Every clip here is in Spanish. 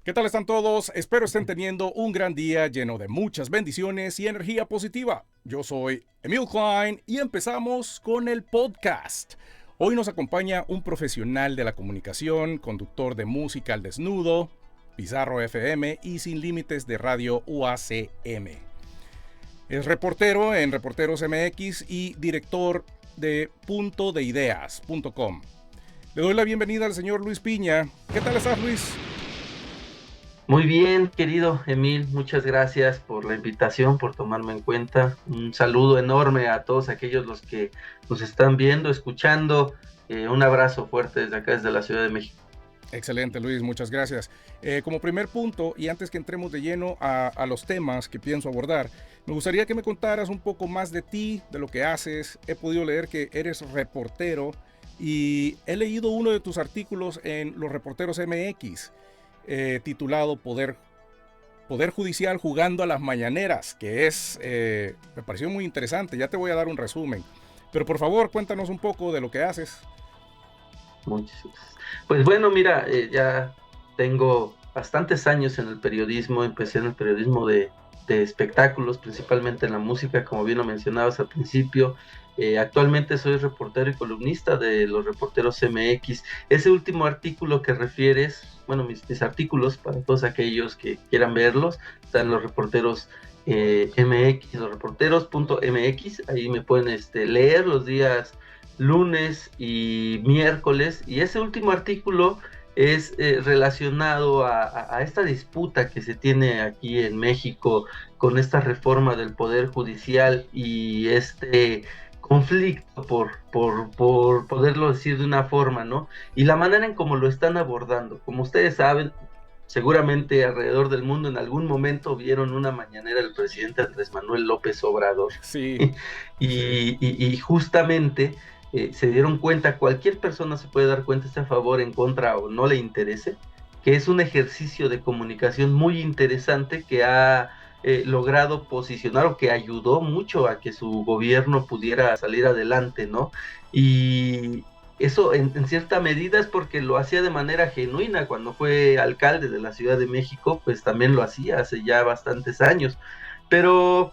¿Qué tal están todos? Espero estén teniendo un gran día lleno de muchas bendiciones y energía positiva. Yo soy Emil Klein y empezamos con el podcast. Hoy nos acompaña un profesional de la comunicación, conductor de música al desnudo, Pizarro FM y Sin Límites de Radio UACM. Es reportero en Reporteros MX y director de puntodeideas.com. Le doy la bienvenida al señor Luis Piña. ¿Qué tal estás, Luis? Muy bien, querido Emil, muchas gracias por la invitación, por tomarme en cuenta. Un saludo enorme a todos aquellos los que nos están viendo, escuchando. Un abrazo fuerte desde acá, desde la Ciudad de México. Excelente, Luis, muchas gracias. Como primer punto, y antes que entremos de lleno a los temas que pienso abordar, me gustaría que me contaras un poco más de ti, de lo que haces. He podido leer que eres reportero y he leído uno de tus artículos en Los Reporteros MX, titulado Poder Judicial jugando a las mañaneras, que me pareció muy interesante. Ya te voy a dar un resumen. Pero por favor, cuéntanos un poco de lo que haces. Muchísimas. Pues bueno, mira, ya tengo bastantes años en el periodismo. Empecé en el periodismo de espectáculos, principalmente en la música, como bien lo mencionabas al principio. Actualmente soy reportero y columnista de Los Reporteros MX. Ese último artículo que refieres, bueno, mis artículos, para todos aquellos que quieran verlos, están en Los Reporteros MX, losreporteros.mx. Ahí me pueden leer los días lunes y miércoles, y ese último artículo es relacionado a esta disputa que se tiene aquí en México con esta reforma del Poder Judicial y este conflicto, por poderlo decir de una forma, ¿no? Y la manera en cómo lo están abordando. Como ustedes saben, seguramente alrededor del mundo en algún momento vieron una mañanera del presidente Andrés Manuel López Obrador. Sí, sí. Y justamente se dieron cuenta, cualquier persona se puede dar cuenta, esté a favor, en contra o no le interese, que es un ejercicio de comunicación muy interesante que ha logrado posicionar, o que ayudó mucho a que su gobierno pudiera salir adelante, ¿no? Y eso en cierta medida es porque lo hacía de manera genuina. Cuando fue alcalde de la Ciudad de México, pues también lo hacía hace ya bastantes años. Pero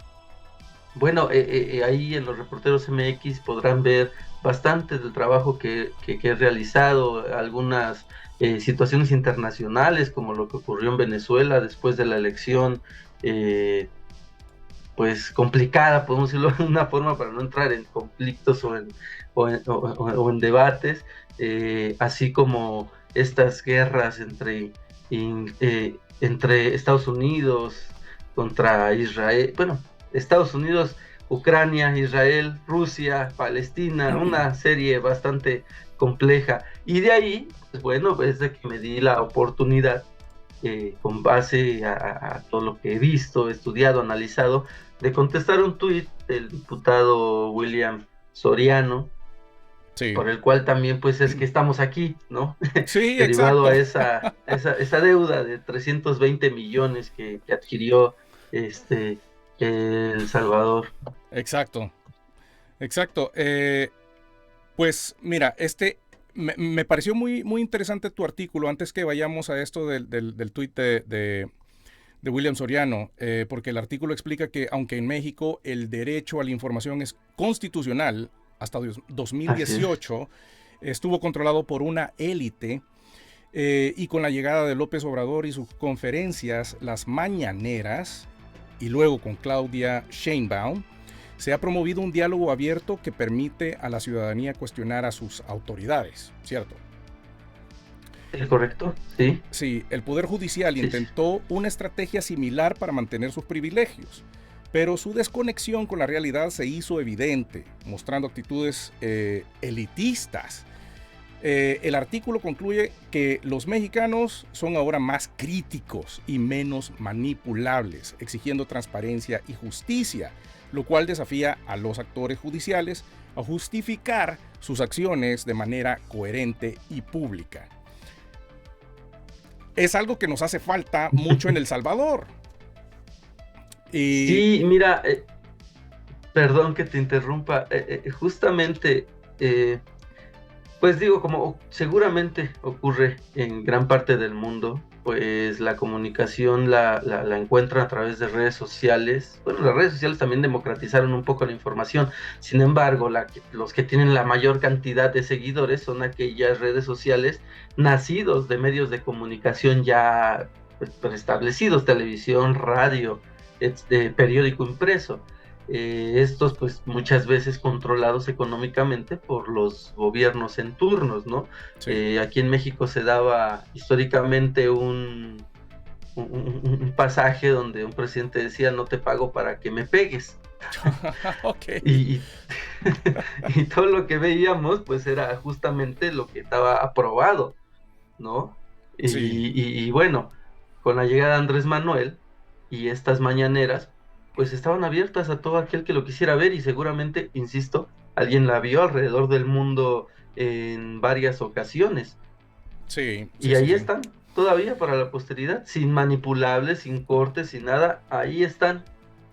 bueno, ahí en Los Reporteros MX podrán ver bastante del trabajo que he realizado, algunas situaciones internacionales, como lo que ocurrió en Venezuela después de la elección, eh, pues complicada, podemos decirlo de una forma, para no entrar en conflictos o en debates, así como estas guerras entre Estados Unidos contra Israel, bueno, Estados Unidos, Ucrania, Israel, Rusia, Palestina, una serie bastante compleja. Y de ahí, pues bueno, es de que me di la oportunidad, con base a todo lo que he visto, estudiado, analizado, de contestar un tuit del diputado William Soriano, Sí, por el cual también pues es que estamos aquí, ¿no? sí, Derivado exacto. a esa deuda de 320 millones que adquirió El Salvador. Exacto, exacto. Pues mira, me pareció muy, muy interesante tu artículo. Antes que vayamos a esto del tuit de William Soriano, porque el artículo explica que aunque en México el derecho a la información es constitucional, hasta Así es. 2018 estuvo controlado por una élite, y con la llegada de López Obrador y sus conferencias, las mañaneras, y luego con Claudia Sheinbaum, se ha promovido un diálogo abierto que permite a la ciudadanía cuestionar a sus autoridades, ¿cierto? ¿Es correcto? Sí, Sí, el Poder Judicial sí, sí. intentó una estrategia similar para mantener sus privilegios, pero su desconexión con la realidad se hizo evidente, mostrando actitudes elitistas. El artículo concluye que los mexicanos son ahora más críticos y menos manipulables, exigiendo transparencia y justicia, lo cual desafía a los actores judiciales a justificar sus acciones de manera coherente y pública. Es algo que nos hace falta mucho en El Salvador. Y Sí, mira, perdón que te interrumpa, justamente, pues digo, como seguramente ocurre en gran parte del mundo, pues la comunicación la encuentran a través de redes sociales. Bueno, las redes sociales también democratizaron un poco la información. Sin embargo, los que tienen la mayor cantidad de seguidores son aquellas redes sociales nacidos de medios de comunicación ya pues, preestablecidos, televisión, radio, periódico impreso. Estos pues muchas veces controlados económicamente por los gobiernos en turnos, ¿no? Sí. Aquí en México se daba históricamente un pasaje donde un presidente decía: no te pago para que me pegues. Ok. Y, y todo lo que veíamos pues era justamente lo que estaba aprobado, ¿no? Sí. Y bueno, con la llegada de Andrés Manuel y estas mañaneras, pues estaban abiertas a todo aquel que lo quisiera ver y seguramente, insisto, alguien la vio alrededor del mundo en varias ocasiones. Sí, sí, Y sí, ahí sí. están, todavía para la posteridad, sin manipulables, sin cortes, sin nada, ahí están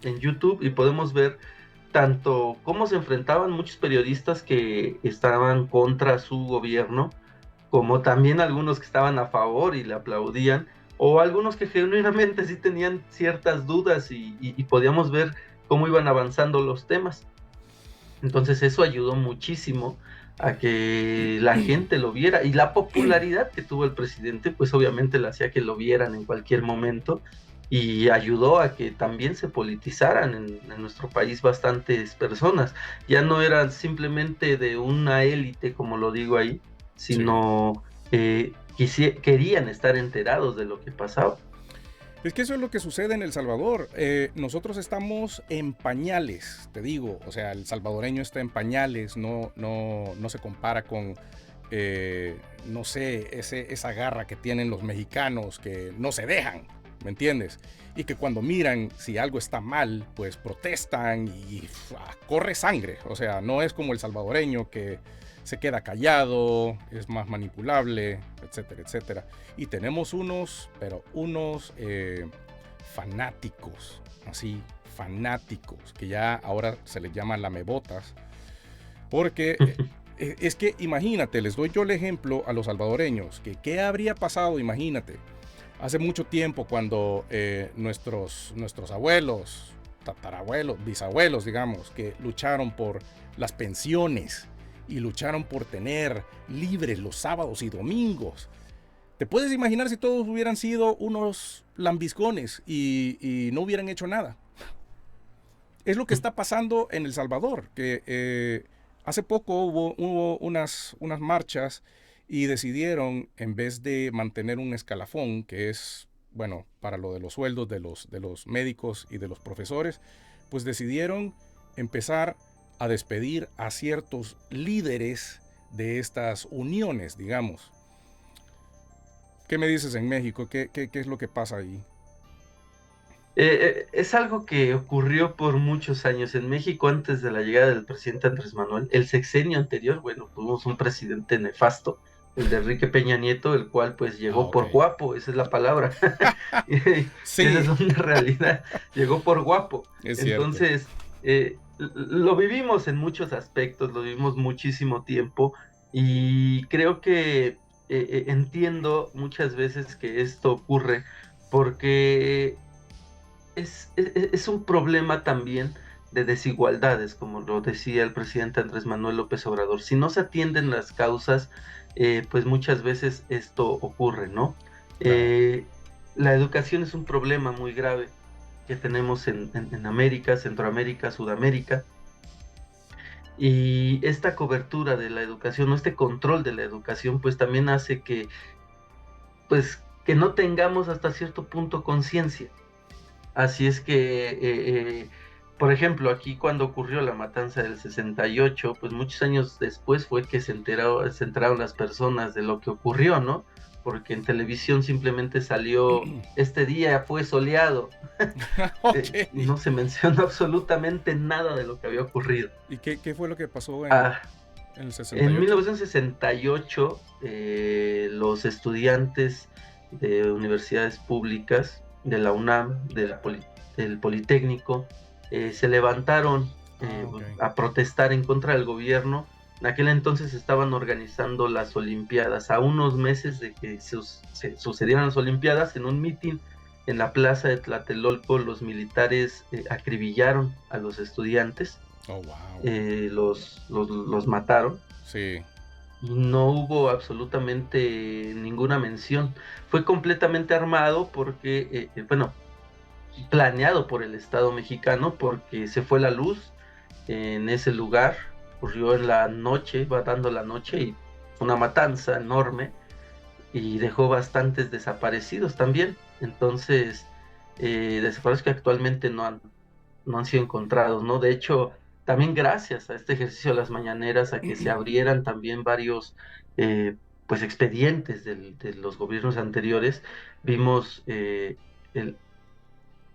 en YouTube y podemos ver tanto cómo se enfrentaban muchos periodistas que estaban contra su gobierno, como también algunos que estaban a favor y le aplaudían, o algunos que genuinamente sí tenían ciertas dudas y podíamos ver cómo iban avanzando los temas. Entonces eso ayudó muchísimo a que la gente lo viera, y la popularidad que tuvo el presidente pues obviamente le hacía que lo vieran en cualquier momento, y ayudó a que también se politizaran en nuestro país bastantes personas. Ya no eran simplemente de una élite, como lo digo ahí, Sí. sino querían estar enterados de lo que pasaba. Es que eso es lo que sucede en El Salvador. Nosotros estamos en pañales, te digo. O sea, el salvadoreño está en pañales, no se compara con, no sé, esa garra que tienen los mexicanos que no se dejan, ¿me entiendes? Y que cuando miran si algo está mal, pues protestan y corre sangre. O sea, no es como el salvadoreño que se queda callado, es más manipulable, etcétera, etcétera. Y tenemos pero unos fanáticos, así, fanáticos, que ya ahora se les llama lamebotas, porque es que imagínate, les doy yo el ejemplo a los salvadoreños, que qué habría pasado, imagínate, hace mucho tiempo cuando nuestros abuelos, tatarabuelos, bisabuelos, digamos, que lucharon por las pensiones y lucharon por tener libres los sábados y domingos. ¿Te puedes imaginar si todos hubieran sido unos lambiscones y no hubieran hecho nada? Es lo que está pasando en El Salvador, que hace poco hubo unas marchas y decidieron, en vez de mantener un escalafón, que es, bueno, para lo de los sueldos de los médicos y de los profesores, pues decidieron empezar a despedir a ciertos líderes de estas uniones, digamos. ¿Qué me dices en México? ¿Qué es lo que pasa ahí? Es algo que ocurrió por muchos años en México antes de la llegada del presidente Andrés Manuel. El sexenio anterior, bueno, tuvimos un presidente nefasto, el de Enrique Peña Nieto, el cual pues Ah, llegó ok. por guapo, esa es la palabra. Y esa es Sí, una realidad, llegó por guapo. es cierto. Entonces, lo vivimos en muchos aspectos, lo vivimos muchísimo tiempo, y creo que entiendo muchas veces que esto ocurre porque es un problema también de desigualdades, como lo decía el presidente Andrés Manuel López Obrador. Si no se atienden las causas, pues muchas veces esto ocurre, ¿no? Claro. Eh, la educación es un problema muy grave que tenemos en América, Centroamérica, Sudamérica, y esta cobertura de la educación, o este control de la educación, pues también hace pues, que no tengamos hasta cierto punto conciencia. Así es que, por ejemplo, aquí cuando ocurrió la matanza del 68, pues muchos años después fue que se enteraron las personas de lo que ocurrió, ¿no? Porque en televisión simplemente salió: este día fue soleado. Ok. No se mencionó absolutamente nada de lo que había ocurrido. ¿Y qué fue lo que pasó Ah, en el en 68? 1968, los estudiantes de universidades públicas, de la UNAM, del Politécnico, se levantaron Ah, ok. a protestar en contra del gobierno, En aquel entonces estaban organizando las Olimpiadas, a unos meses de que se sucedieran las Olimpiadas. En un mitin en la plaza de Tlatelolco, los militares acribillaron a los estudiantes, Oh, wow. los mataron. Sí. Y no hubo absolutamente ninguna mención. Fue completamente armado porque, planeado por el Estado mexicano, porque se fue la luz en ese lugar, ocurrió en la noche, va dando la noche, y una matanza enorme, y dejó bastantes desaparecidos también. Entonces, desaparecidos que actualmente no han sido encontrados, ¿no? De hecho, también gracias a este ejercicio de las mañaneras, a que se abrieran también varios pues expedientes de los gobiernos anteriores, vimos el,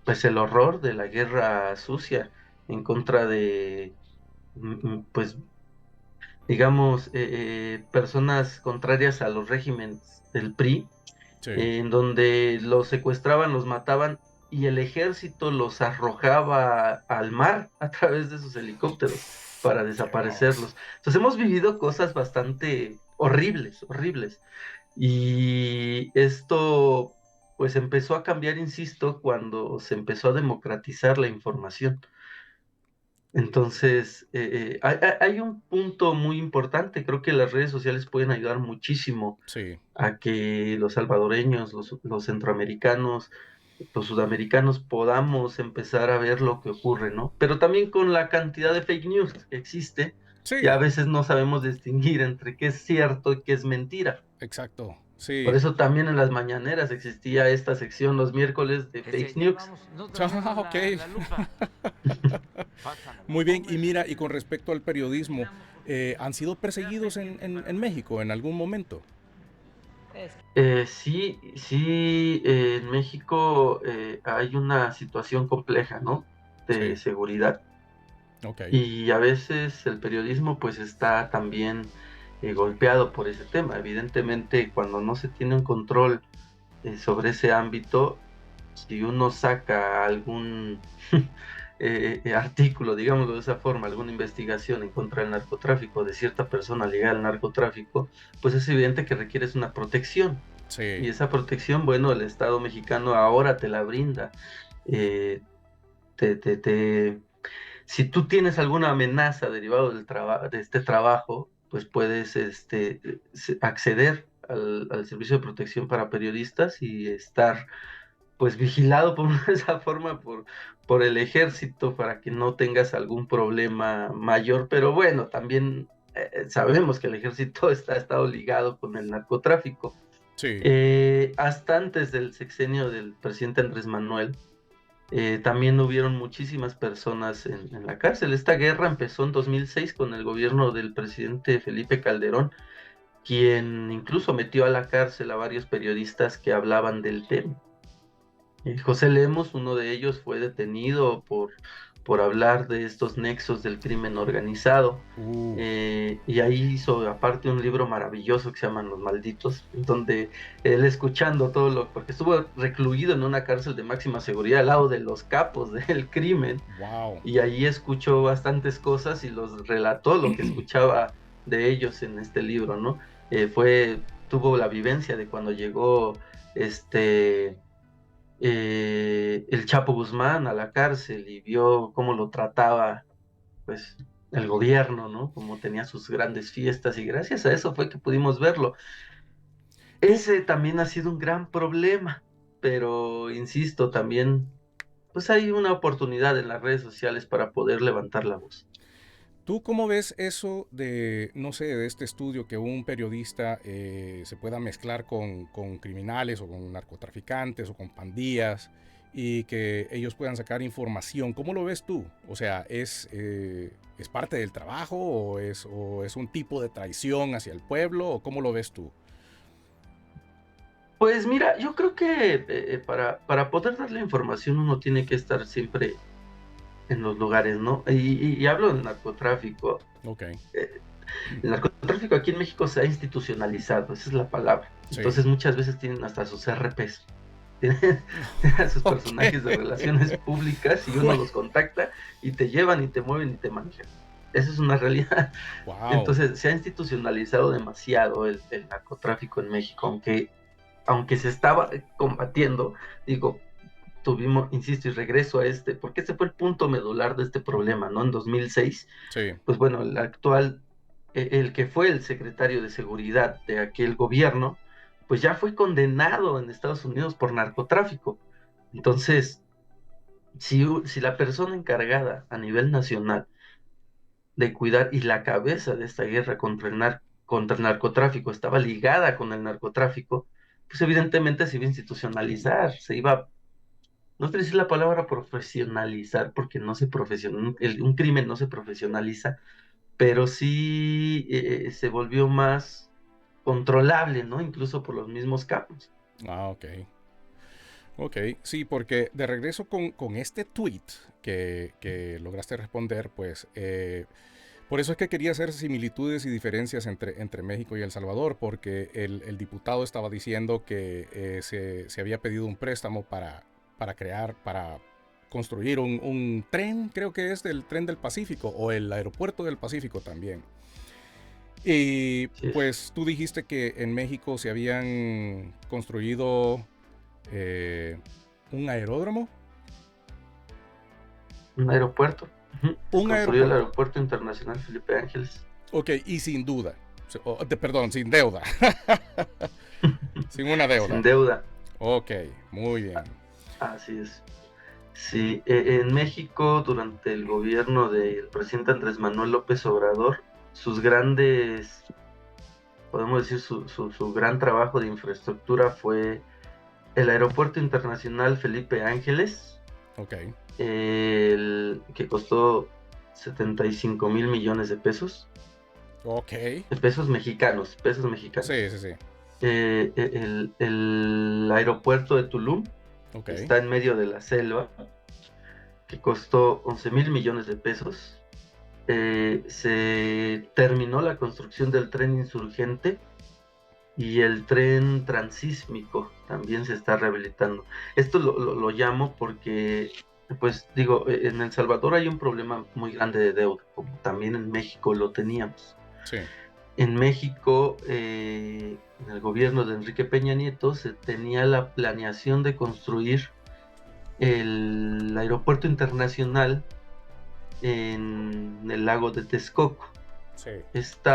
pues el horror de la guerra sucia en contra de pues digamos personas contrarias a los regímenes del PRI, Sí. en donde los secuestraban, los mataban, y el ejército los arrojaba al mar a través de sus helicópteros para Dios. desaparecerlos. Entonces hemos vivido cosas bastante horribles, horribles. Y esto pues empezó a cambiar, insisto, cuando se empezó a democratizar la información. Entonces, hay un punto muy importante. Creo que las redes sociales pueden ayudar muchísimo Sí. a que los salvadoreños, los centroamericanos, los sudamericanos podamos empezar a ver lo que ocurre, ¿no? Pero también con la cantidad de fake news que existe, ya a Sí. veces no sabemos distinguir entre qué es cierto y qué es mentira. Exacto. Por Sí. eso también en las mañaneras existía esta sección los miércoles de fake Ya news. vamos, no trajimos Ah, ok. la lupa. Pásame. Muy bien. Y mira, y con respecto al periodismo, ¿han sido perseguidos en México en algún momento? Sí, sí, en México hay una situación compleja, ¿no? De Sí. seguridad. Ok. Y a veces el periodismo pues está también golpeado por ese tema. Evidentemente, cuando no se tiene un control sobre ese ámbito, si uno saca algún artículo, digámoslo de esa forma, alguna investigación en contra del narcotráfico, de cierta persona ligada al narcotráfico, pues es evidente que requieres una protección. Sí. Y esa protección, bueno, el Estado mexicano ahora te la brinda. Eh, te, te, te, si tú tienes alguna amenaza derivado de este trabajo, pues puedes acceder al servicio de protección para periodistas y estar pues vigilado por esa forma por el ejército para que no tengas algún problema mayor. Pero bueno, también sabemos que el ejército ha estado ligado con el narcotráfico. Sí. Hasta antes del sexenio del presidente Andrés Manuel, también hubieron muchísimas personas en la cárcel. Esta guerra empezó en 2006 con el gobierno del presidente Felipe Calderón, quien incluso metió a la cárcel a varios periodistas que hablaban del tema. José Lemos, uno de ellos, fue detenido por hablar de estos nexos del crimen organizado. Y ahí hizo aparte un libro maravilloso que se llama Los Malditos, en donde él escuchando porque estuvo recluido en una cárcel de máxima seguridad al lado de los capos del crimen. Wow. Y ahí escuchó bastantes cosas y los relató lo que escuchaba de ellos en este libro, ¿no? Tuvo la vivencia de cuando llegó el Chapo Guzmán a la cárcel y vio cómo lo trataba pues el gobierno, ¿no? Cómo tenía sus grandes fiestas, y gracias a eso fue que pudimos verlo. ¿Tú, Ese también ha sido un gran problema, pero insisto, también pues hay una oportunidad en las redes sociales para poder levantar la voz. ¿Tú cómo ves eso de, no sé, de este estudio que un periodista se pueda mezclar con criminales o con narcotraficantes o con pandillas y que ellos puedan sacar información? ¿Cómo lo ves tú? O sea, ¿es parte del trabajo o es un tipo de traición hacia el pueblo o cómo lo ves tú? Pues mira, yo creo que para poder darle información uno tiene que estar siempre en los lugares, ¿no? Y hablo del narcotráfico. Ok. El narcotráfico aquí en México se ha institucionalizado, esa es la palabra. Sí. Entonces muchas veces tienen hasta sus RPs, tienen a sus personajes de relaciones públicas, y uno los contacta y te llevan y te mueven y te manejan. Esa es una realidad. Wow. Entonces, se ha institucionalizado demasiado el narcotráfico en México, aunque se estaba combatiendo, digo, tuvimos, insisto, y regreso a porque este fue el punto medular de este problema, ¿no? En 2006, Sí. pues bueno, el que fue el secretario de seguridad de aquel gobierno, pues ya fue condenado en Estados Unidos por narcotráfico. Entonces, si la persona encargada a nivel nacional de cuidar y la cabeza de esta guerra contra el narcotráfico estaba ligada con el narcotráfico, pues evidentemente se iba a institucionalizar, no quiero decir la palabra profesionalizar porque no se un crimen no se profesionaliza, pero sí se volvió más controlable, ¿no? Incluso por los mismos capos. Ah, ok. Ok, sí, porque de regreso con este tweet que lograste responder, pues por eso es que quería hacer similitudes y diferencias entre México y El Salvador, porque el diputado estaba diciendo que se había pedido un préstamo para construir un tren, creo que es del tren del Pacífico, o el aeropuerto del Pacífico también. Y Así es. pues tú dijiste que en México se habían construido eh, un aeródromo. Un aeropuerto. Ujú. Se Un construyó el aeropuerto. Aeropuerto Internacional Felipe Ángeles. Ok, y sin duda. Perdón, sin deuda. Sin una Sin deuda. deuda. Ok, muy bien. Así es. Sí, en México, durante el gobierno del presidente Andrés Manuel López Obrador, sus grandes, podemos decir, su gran trabajo de infraestructura fue el Aeropuerto Internacional Felipe Ángeles, Ok, que costó 75,000 millones de pesos, ok. de pesos mexicanos, pesos mexicanos. Sí, sí, sí. El aeropuerto de Tulum, Ok, que está en medio de la selva, que costó 11,000 millones de pesos. Se terminó la construcción del tren insurgente y el tren transísmico también se está rehabilitando. Esto lo llamo porque, pues digo, en El Salvador hay un problema muy grande de deuda, como también en México lo teníamos. sí. En México, en el gobierno de Enrique Peña Nieto, se tenía la planeación de construir el aeropuerto internacional en el lago de Texcoco. Sí. Este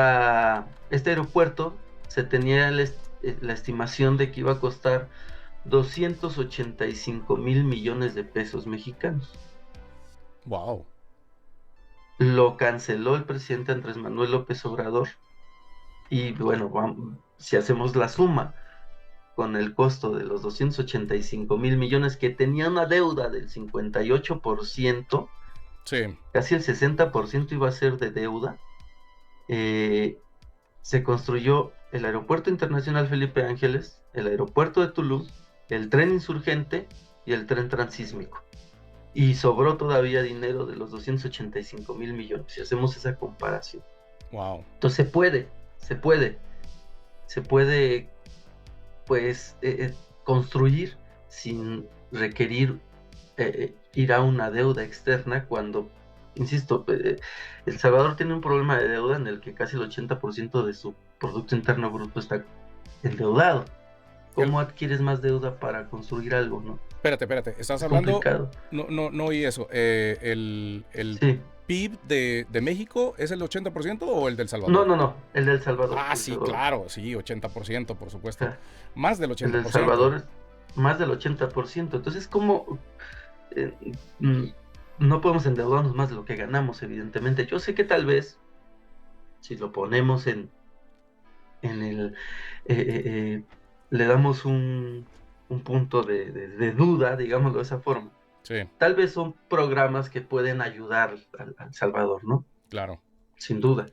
aeropuerto se tenía la estimación de que iba a costar 285,000 millones de pesos mexicanos. Wow. Lo canceló el presidente Andrés Manuel López Obrador y bueno, si hacemos la suma con el costo de los 285,000 millones que tenía una deuda del 58%, Sí. casi el 60% iba a ser de deuda. Se construyó el Aeropuerto Internacional Felipe Ángeles, el Aeropuerto de Tulum, el tren insurgente y el tren transísmico. Y sobró todavía dinero de los 285,000 millones, si hacemos esa comparación. Wow. Entonces se puede, pues, construir sin requerir ir a una deuda externa cuando, insisto, El Salvador tiene un problema de deuda en el que casi el 80% de su Producto Interno Bruto está endeudado. El, ¿Cómo adquieres más deuda para construir algo, no? espérate. ¿Estás Es hablando? complicado. No oí eso. ¿El Sí. PIB de México es el 80% o el del No, Salvador? no, no. El del Salvador. Ah, El sí, Salvador. claro. Sí, 80%, por O supuesto. sea, Más del el del 80%. Salvador es más del 80%. Entonces, ¿cómo? eh, mm, no podemos endeudarnos más de lo que ganamos, evidentemente. Yo sé que tal vez, si lo ponemos en el, le damos un punto de duda, digámoslo de esa forma. Sí, Tal vez son programas que pueden ayudar al Salvador, ¿no? claro. Sin duda.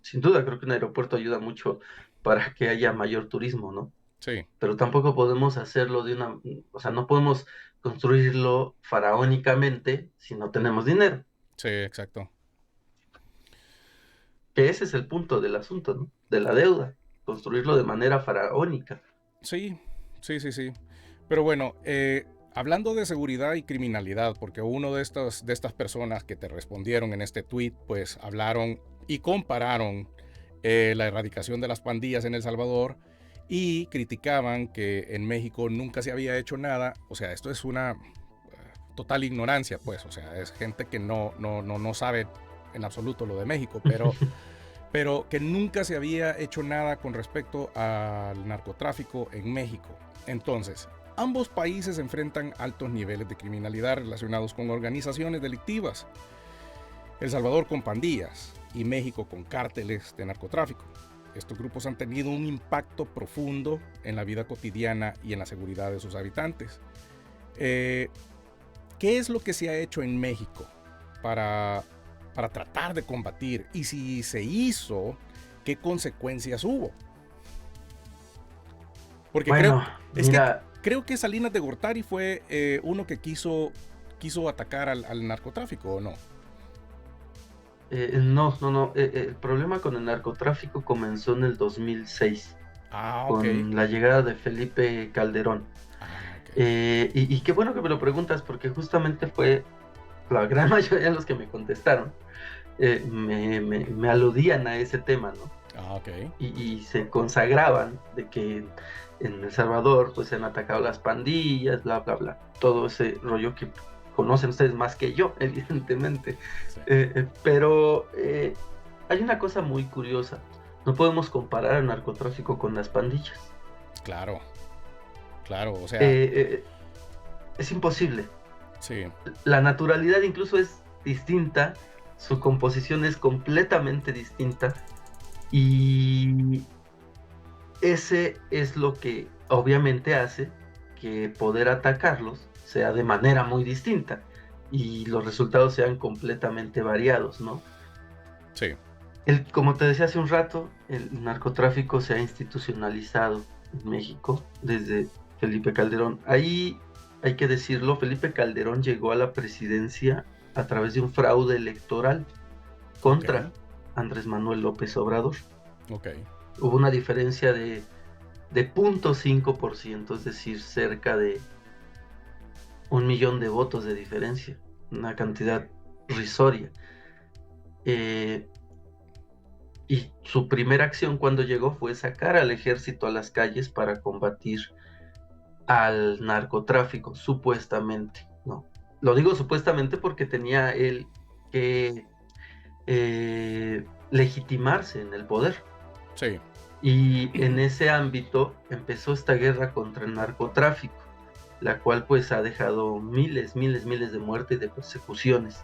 Sin duda, creo que un aeropuerto ayuda mucho para que haya mayor turismo, ¿no? Sí, Pero tampoco podemos hacerlo o sea, no podemos construirlo faraónicamente si no tenemos dinero. sí, exacto. Que ese es el punto del asunto, ¿no? De la deuda. Construirlo de manera faraónica. Sí, sí. Pero bueno, hablando de seguridad y criminalidad, porque uno de estas personas que te respondieron en este tweet, pues hablaron y compararon la erradicación de las pandillas en El Salvador y criticaban que en México nunca se había hecho nada. O sea, esto es una total ignorancia, pues. O sea, es gente que no sabe en absoluto lo de México, pero que nunca se había hecho nada con respecto al narcotráfico en México. Entonces, ambos países enfrentan altos niveles de criminalidad relacionados con organizaciones delictivas. El Salvador con pandillas y México con cárteles de narcotráfico. Estos grupos han tenido un impacto profundo en la vida cotidiana y en la seguridad de sus habitantes. ¿Qué es lo que se ha hecho en México para tratar de combatir? Y si se hizo, ¿qué consecuencias hubo? Porque Bueno, mira, creo que Salinas de Gortari fue uno que quiso atacar al narcotráfico, ¿o no? no. El problema con el narcotráfico comenzó en el 2006, Ah, ok. con la llegada de Felipe Calderón. Ok. Y qué bueno que me lo preguntas, porque justamente fue la gran mayoría de los que me contestaron, me aludían a ese tema, ¿no? Ah, ok. Y se consagraban de que en El Salvador pues se han atacado las pandillas, bla, bla, bla. Todo ese rollo que conocen ustedes más que yo, evidentemente. Sí. Pero hay una cosa muy curiosa. No podemos comparar el narcotráfico con las pandillas. Claro, o sea, Es imposible. sí, La naturalidad incluso es distinta, su composición es completamente distinta, y ese es lo que obviamente hace que poder atacarlos sea de manera muy distinta y los resultados sean completamente variados, ¿no? sí, Como te decía hace un rato, el narcotráfico se ha institucionalizado en México desde Felipe Calderón. Ahí hay que decirlo, Felipe Calderón llegó a la presidencia a través de un fraude electoral contra Andrés Manuel López Obrador. ok. Hubo una diferencia de 0.5%, es decir, cerca de 1 millón de votos de diferencia, una cantidad risoria. Y su primera acción cuando llegó fue sacar al ejército a las calles para combatir al narcotráfico, supuestamente, ¿no? Lo digo supuestamente porque tenía él que legitimarse en el poder. Sí. Y en ese ámbito empezó esta guerra contra el narcotráfico, la cual pues ha dejado miles de muertes y de persecuciones.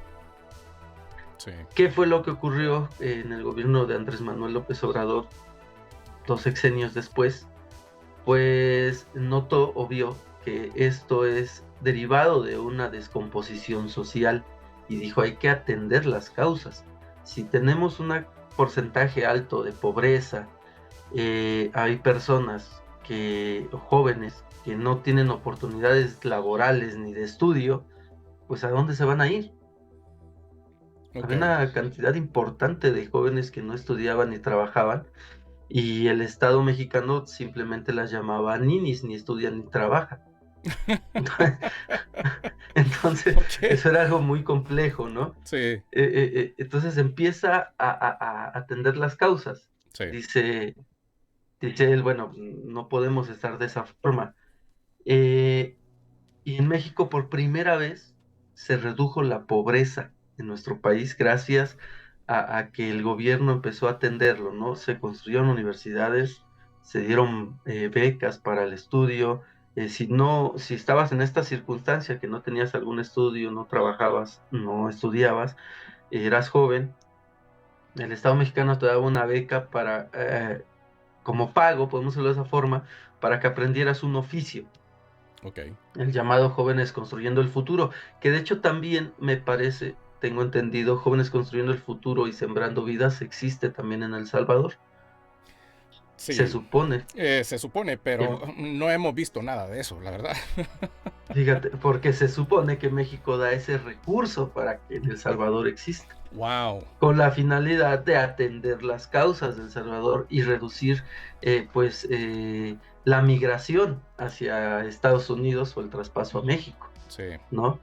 Sí. ¿Qué fue lo que ocurrió en el gobierno de Andrés Manuel López Obrador 2 sexenios después? Pues notó o vio que esto es derivado de una descomposición social y dijo: hay que atender las causas. Si tenemos un porcentaje alto de pobreza, hay personas jóvenes que no tienen oportunidades laborales ni de estudio, pues ¿a dónde se van a ir? Okay. Había una cantidad importante de jóvenes que no estudiaban ni trabajaban, y el Estado mexicano simplemente las llamaba ninis, ni estudian ni trabajan. Entonces, Okay. eso era algo muy complejo, ¿no? Sí. Entonces empieza a atender las causas. Sí. Dice él, bueno, no podemos estar de esa forma. Y en México por primera vez se redujo la pobreza en nuestro país gracias a que el gobierno empezó a atenderlo, ¿no? Se construyeron universidades, se dieron becas para el estudio. Si estabas en esta circunstancia que no tenías algún estudio, no trabajabas, no estudiabas, eras joven, el Estado mexicano te daba una beca para, como pago, podemos decirlo de esa forma, para que aprendieras un oficio. Okay. El llamado Jóvenes Construyendo el Futuro, que de hecho también me parece, tengo entendido, Jóvenes Construyendo el Futuro y Sembrando Vidas existe también en El Salvador. Sí. Se supone. Se supone, pero no hemos visto nada de eso, la verdad. Fíjate, porque se supone que México da ese recurso para que El Salvador exista, Wow. con la finalidad de atender las causas del Salvador y reducir la migración hacia Estados Unidos o el traspaso a México, Sí. ¿no?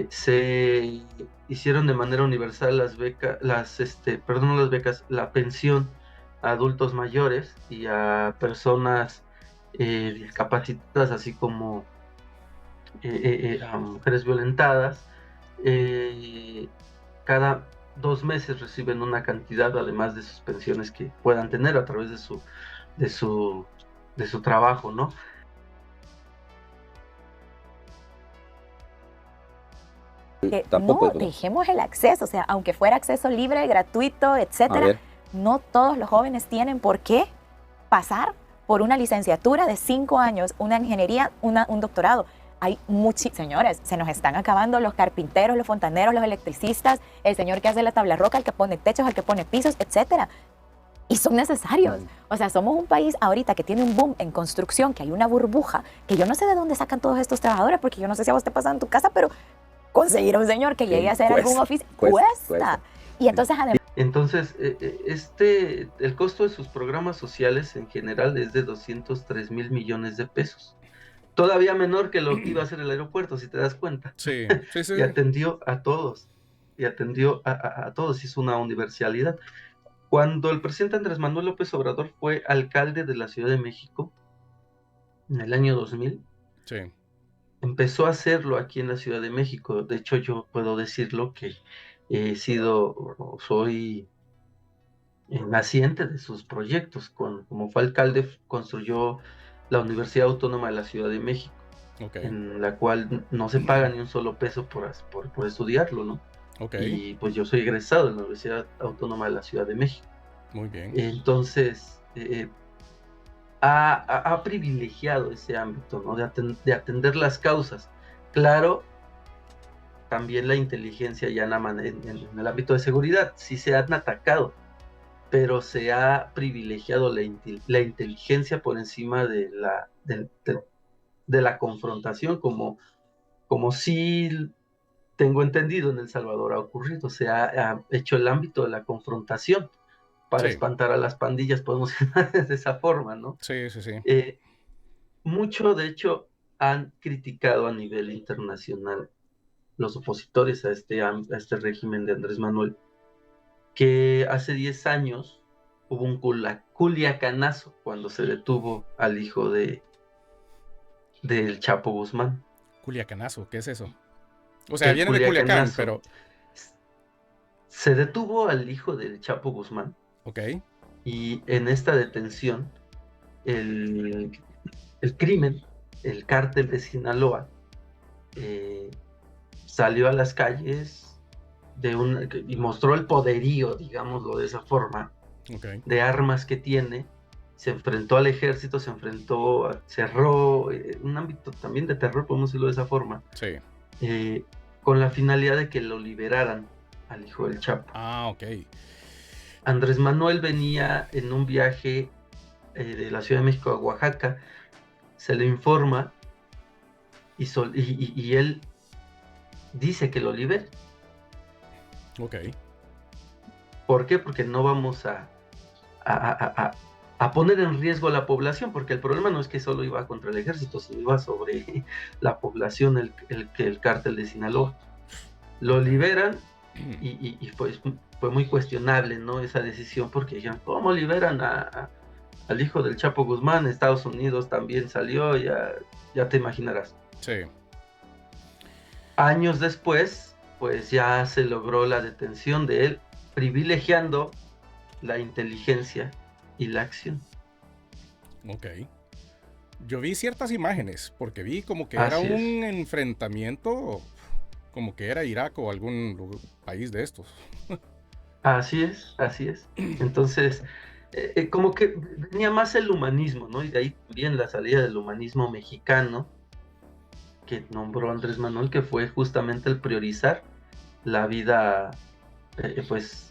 Se hicieron de manera universal las becas, no las becas, la pensión a adultos mayores y a personas discapacitadas, así como a mujeres violentadas. Cada 2 meses reciben una cantidad, además de sus pensiones que puedan tener a través de su, de su trabajo, ¿no? No dejemos el acceso, o sea, aunque fuera acceso libre, gratuito, etcétera, no todos los jóvenes tienen por qué pasar por una licenciatura de 5 años, una ingeniería, un doctorado. Hay muchos, señores, se nos están acabando los carpinteros, los fontaneros, los electricistas, el señor que hace la tabla roca, el que pone techos, el que pone pisos, etcétera. Y son necesarios. O sea, somos un país ahorita que tiene un boom en construcción, que hay una burbuja, que yo no sé de dónde sacan todos estos trabajadores, porque yo no sé si a vos te pasa en tu casa, pero conseguir a un señor que llegue a hacer algún oficio cuesta. Y entonces, además... Entonces, el costo de sus programas sociales en general es de 203 mil millones de pesos. Todavía menor que lo que iba a hacer el aeropuerto, si te das cuenta. Sí. Y atendió a todos. A todos, hizo una universalidad. Cuando el presidente Andrés Manuel López Obrador fue alcalde de la Ciudad de México, en el año 2000, Sí. empezó a hacerlo aquí en la Ciudad de México. De hecho, yo puedo decirlo que soy naciente de sus proyectos. Como fue alcalde, construyó la Universidad Autónoma de la Ciudad de México, en la cual no se paga ni un solo peso por estudiarlo, ¿no? Y pues yo soy egresado de la Universidad Autónoma de la Ciudad de México. Muy bien. Entonces, ha privilegiado ese ámbito, ¿no? De atender las causas. Claro, también la inteligencia ya en el ámbito de seguridad, sí se han atacado, pero se ha privilegiado la inteligencia por encima de la confrontación, como sí tengo entendido en El Salvador ha ocurrido. Se ha hecho el ámbito de la confrontación para espantar a las pandillas, podemos decir de esa forma, ¿no? Sí. Mucho, de hecho, han criticado a nivel internacional los opositores a este régimen de Andrés Manuel, que hace 10 años hubo un culiacanazo cuando se detuvo al hijo del Chapo Guzmán. Culiacanazo, ¿qué es eso? O sea, viene de Culiacán, pero... Se detuvo al hijo del Chapo Guzmán. Y en esta detención, el crimen, el cártel de Sinaloa, salió a las calles y mostró el poderío, digámoslo de esa forma, de armas que tiene. Se enfrentó al ejército, cerró un ámbito también de terror, podemos decirlo de esa forma, con la finalidad de que lo liberaran al hijo del Chapo. Andrés Manuel venía en un viaje de la Ciudad de México a Oaxaca, se le informa y él dice que lo libere. ¿Por qué? Porque no vamos a poner en riesgo a la población, porque el problema no es que solo iba contra el ejército, sino iba sobre la población, el cártel de Sinaloa. Lo liberan y pues fue muy cuestionable, ¿no? Esa decisión, porque dijeron, ¿cómo liberan al hijo del Chapo Guzmán? Estados Unidos también salió, ya te imaginarás. Años después, pues ya se logró la detención de él, privilegiando la inteligencia y la acción. Yo vi ciertas imágenes, porque vi como que era un enfrentamiento, como que era Irak o algún país de estos. Así es. Entonces, como que venía más el humanismo, ¿no? Y de ahí también la salida del humanismo mexicano que nombró Andrés Manuel, que fue justamente el priorizar la vida,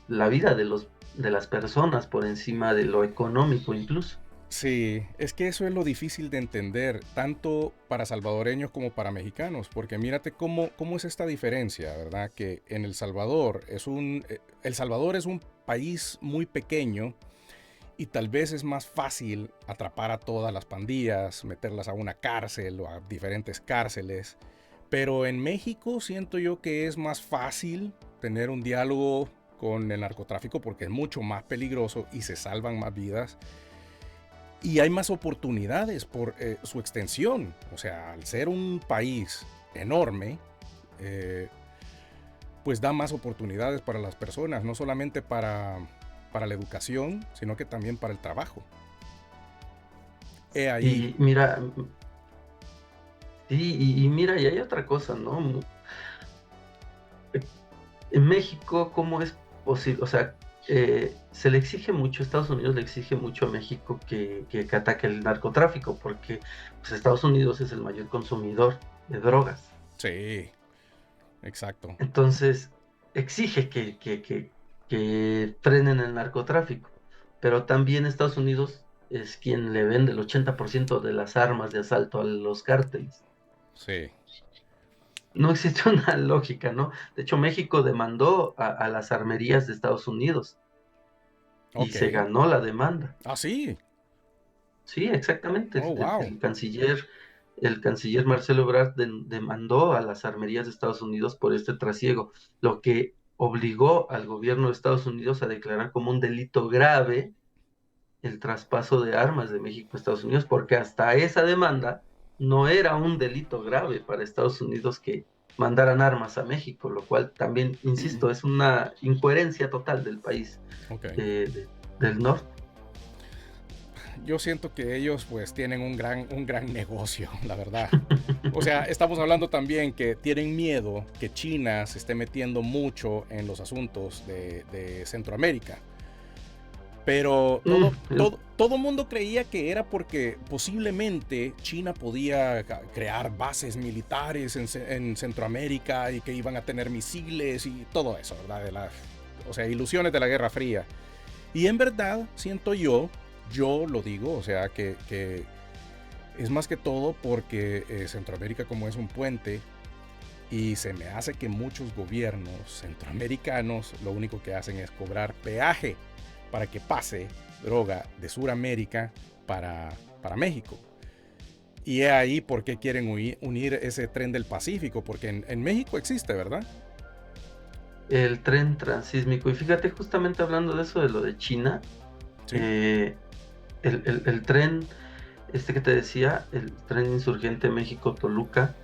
la vida de las personas por encima de lo económico incluso. Sí, es que eso es lo difícil de entender, tanto para salvadoreños como para mexicanos, porque mírate cómo es esta diferencia, ¿verdad? Que en El Salvador es un país muy pequeño y tal vez es más fácil atrapar a todas las pandillas, meterlas a una cárcel o a diferentes cárceles, pero en México siento yo que es más fácil tener un diálogo con el narcotráfico porque es mucho más peligroso y se salvan más vidas. Y hay más oportunidades por su extensión. O sea, al ser un país enorme, pues da más oportunidades para las personas, no solamente para la educación, sino que también para el trabajo. Ahí. Y mira, sí, y mira, y hay otra cosa, ¿no? En México, ¿cómo es posible? O sea, se le exige mucho, Estados Unidos le exige mucho a México que ataque el narcotráfico, porque pues, Estados Unidos es el mayor consumidor de drogas. Sí, exacto. Entonces, exige que frenen el narcotráfico, pero también Estados Unidos es quien le vende el 80% de las armas de asalto a los cárteles. Sí. No existe una lógica, ¿no? De hecho, México demandó a las armerías de Estados Unidos y se ganó la demanda. ¿Ah, sí? Sí, exactamente. Oh, wow. El canciller Marcelo Ebrard demandó a las armerías de Estados Unidos por este trasiego, lo que obligó al gobierno de Estados Unidos a declarar como un delito grave el traspaso de armas de México a Estados Unidos, porque hasta esa demanda no era un delito grave para Estados Unidos que mandaran armas a México, lo cual también, insisto, es una incoherencia total del país del norte. Yo siento que ellos pues tienen un gran negocio, la verdad. O sea, estamos hablando también que tienen miedo que China se esté metiendo mucho en los asuntos de Centroamérica. Pero todo mundo creía que era porque posiblemente China podía crear bases militares en Centroamérica y que iban a tener misiles y todo eso, ¿verdad? O sea, ilusiones de la Guerra Fría. Y en verdad, siento yo lo digo, o sea, que es más que todo porque Centroamérica como es un puente y se me hace que muchos gobiernos centroamericanos lo único que hacen es cobrar peaje para que pase droga de Sudamérica para México. Y es ahí por qué quieren unir ese tren del Pacífico, porque en México existe, ¿verdad? El tren transísmico. Y fíjate, justamente hablando de eso, de lo de China, sí. El tren, que te decía, el tren insurgente México-Toluca,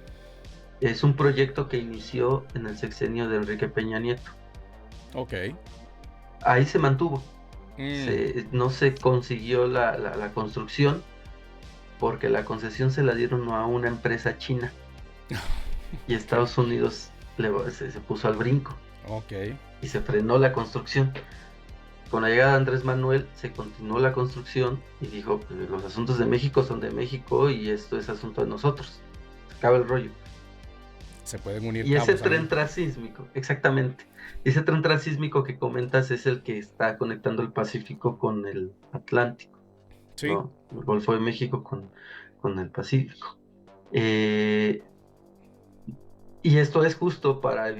es un proyecto que inició en el sexenio de Enrique Peña Nieto. Ok. Ahí se mantuvo. No se consiguió la construcción porque la concesión se la dieron a una empresa china y Estados Unidos se puso al brinco. Okay. Y se frenó la construcción. Con la llegada de Andrés Manuel se continuó la construcción y dijo, pues, los asuntos de México son de México y esto es asunto de nosotros. Se acaba el rollo. Se pueden unir. Y ese tren transísmico, exactamente. Ese tren transísmico que comentas es el que está conectando el Pacífico con el Atlántico. Sí. ¿No? El Golfo de México con el Pacífico. Y esto es justo para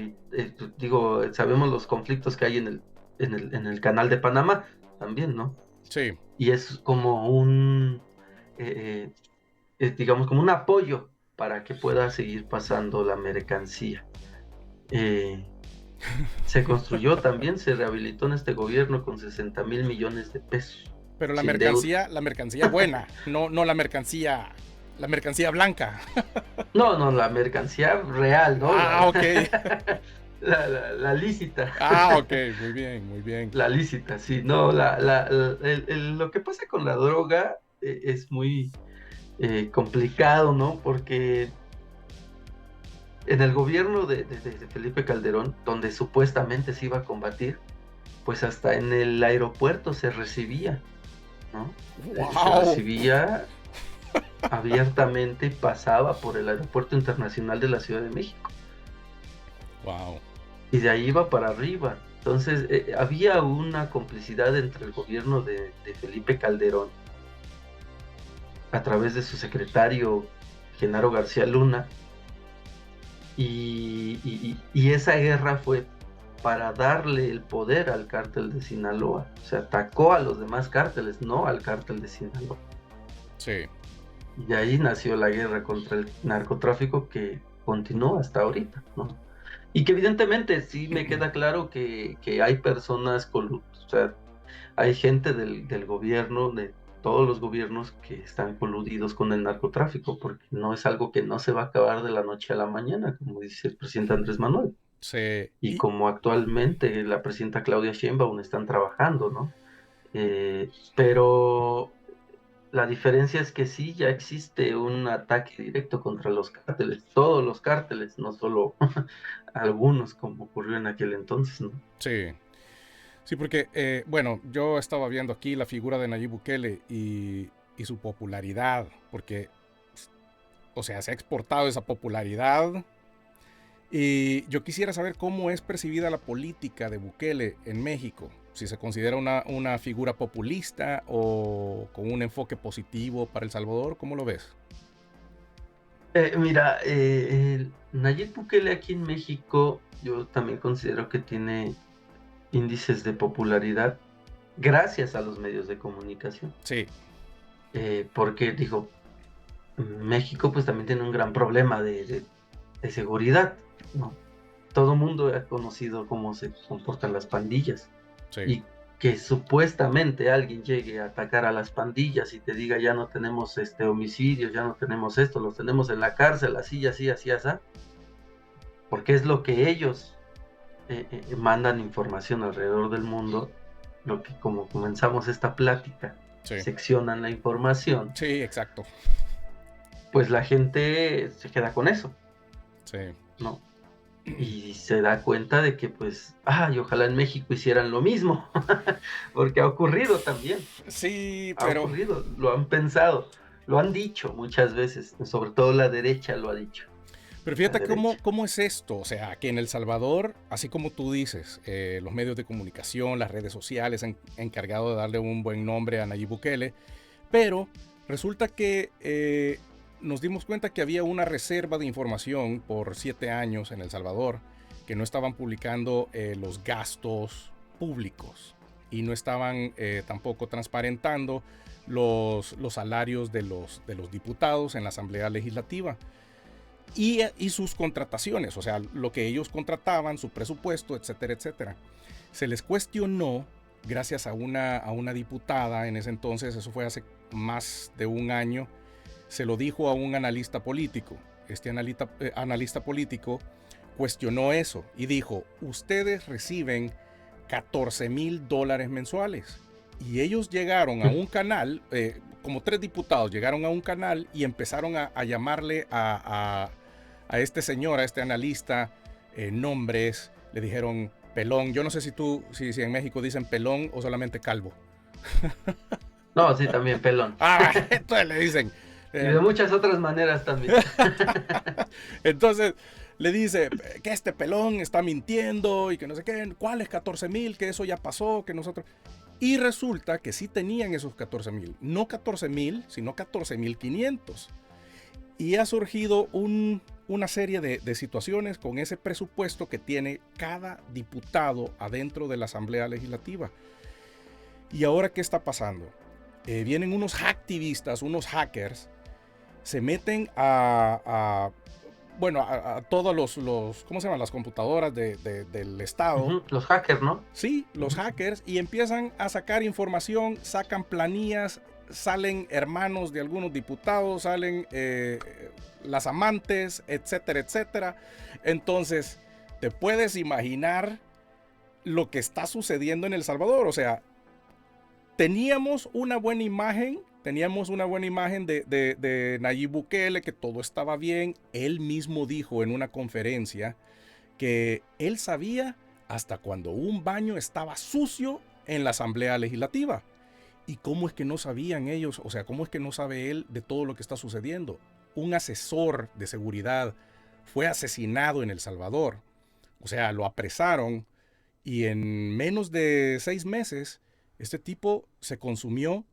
sabemos los conflictos que hay en el canal de Panamá también, ¿no? Sí. Y es como digamos, como un apoyo para que pueda seguir pasando la mercancía. Se construyó también, se rehabilitó en este gobierno con 60 mil millones de pesos. Pero la mercancía buena, no la mercancía blanca. No, la mercancía real, ¿no? Ok. La lícita. Ok, muy bien. La lícita, sí. No, lo que pasa con la droga es muy complicado, ¿no? Porque en el gobierno de Felipe Calderón, donde supuestamente se iba a combatir, pues hasta en el aeropuerto se recibía, ¿no? Wow. Se recibía abiertamente y pasaba por el aeropuerto internacional de la Ciudad de México. Wow. Y de ahí iba para arriba. Entonces había una complicidad entre el gobierno de Felipe Calderón a través de su secretario Genaro García Luna, y esa guerra fue para darle el poder al cártel de Sinaloa. O sea, atacó a los demás cárteles, no al cártel de Sinaloa. Sí. Y ahí nació la guerra contra el narcotráfico que continúa hasta ahorita, ¿no? Y que evidentemente sí me queda claro que hay personas o sea, hay gente del gobierno, de todos los gobiernos que están coludidos con el narcotráfico, porque no es algo que no se va a acabar de la noche a la mañana, como dice el presidente Andrés Manuel. Sí. Y como actualmente la presidenta Claudia Sheinbaum están trabajando, ¿no? Pero la diferencia es que sí ya existe un ataque directo contra los cárteles, todos los cárteles, no solo algunos como ocurrió en aquel entonces, ¿no? Sí. Sí, porque, bueno, yo estaba viendo aquí la figura de Nayib Bukele y su popularidad, porque, o sea, se ha exportado esa popularidad. Y yo quisiera saber cómo es percibida la política de Bukele en México, si se considera una figura populista o con un enfoque positivo para El Salvador. ¿Cómo lo ves? Mira, Nayib Bukele aquí en México, yo también considero que tiene índices de popularidad gracias a los medios de comunicación. Sí. Porque digo, México pues también tiene un gran problema de seguridad, ¿no? Todo mundo ha conocido cómo se comportan las pandillas. Sí. Y que supuestamente alguien llegue a atacar a las pandillas y te diga ya no tenemos homicidios, ya no tenemos esto, los tenemos en la cárcel, así, así, así, así, porque es lo que ellos mandan información alrededor del mundo, lo que como comenzamos esta plática, Sí. seccionan la información. Sí, exacto. Pues la gente se queda con eso. Sí. ¿No? Y se da cuenta de que pues, y ojalá en México hicieran lo mismo, porque ha ocurrido también. Sí, Ha pero... ocurrido, lo han pensado, lo han dicho muchas veces, sobre todo la derecha lo ha dicho. Pero fíjate cómo es esto, o sea, que en El Salvador, así como tú dices, los medios de comunicación, las redes sociales han encargado de darle un buen nombre a Nayib Bukele, pero resulta que nos dimos cuenta que había una reserva de información por 7 años en El Salvador, que no estaban publicando los gastos públicos y no estaban tampoco transparentando los salarios de los diputados en la Asamblea Legislativa. Y sus contrataciones, o sea, lo que ellos contrataban, su presupuesto, etcétera, etcétera. Se les cuestionó, gracias a una diputada en ese entonces, eso fue hace más de un año, se lo dijo a un analista político. Este analista político cuestionó eso y dijo, ustedes reciben $14,000 mensuales. Y ellos llegaron a un canal, como 3 diputados llegaron a un canal y empezaron a llamarle a este señor, a este analista, nombres, le dijeron pelón. Yo no sé si en México dicen pelón o solamente calvo. No, sí, también pelón. Entonces le dicen. Y de muchas otras maneras también. Entonces le dice que este pelón está mintiendo y que no sé qué, ¿cuáles 14,000? Que eso ya pasó, que nosotros... Y resulta que sí tenían esos 14,000, no 14,000, sino 14,500. Y ha surgido una serie de situaciones con ese presupuesto que tiene cada diputado adentro de la Asamblea Legislativa. ¿Y ahora qué está pasando? Vienen unos activistas, unos hackers, se meten a todos los ¿cómo se llaman? Las computadoras del Estado. Los hackers, ¿no? Sí, los hackers, y empiezan a sacar información, sacan planillas, salen hermanos de algunos diputados, salen las amantes, etcétera, etcétera. Entonces, te puedes imaginar lo que está sucediendo en El Salvador. O sea, teníamos una buena imagen de Nayib Bukele, que todo estaba bien. Él mismo dijo en una conferencia que él sabía hasta cuando un baño estaba sucio en la Asamblea Legislativa. ¿Y cómo es que no sabían ellos? O sea, ¿cómo es que no sabe él de todo lo que está sucediendo? Un asesor de seguridad fue asesinado en El Salvador. O sea, lo apresaron y en menos de 6 meses este tipo se consumió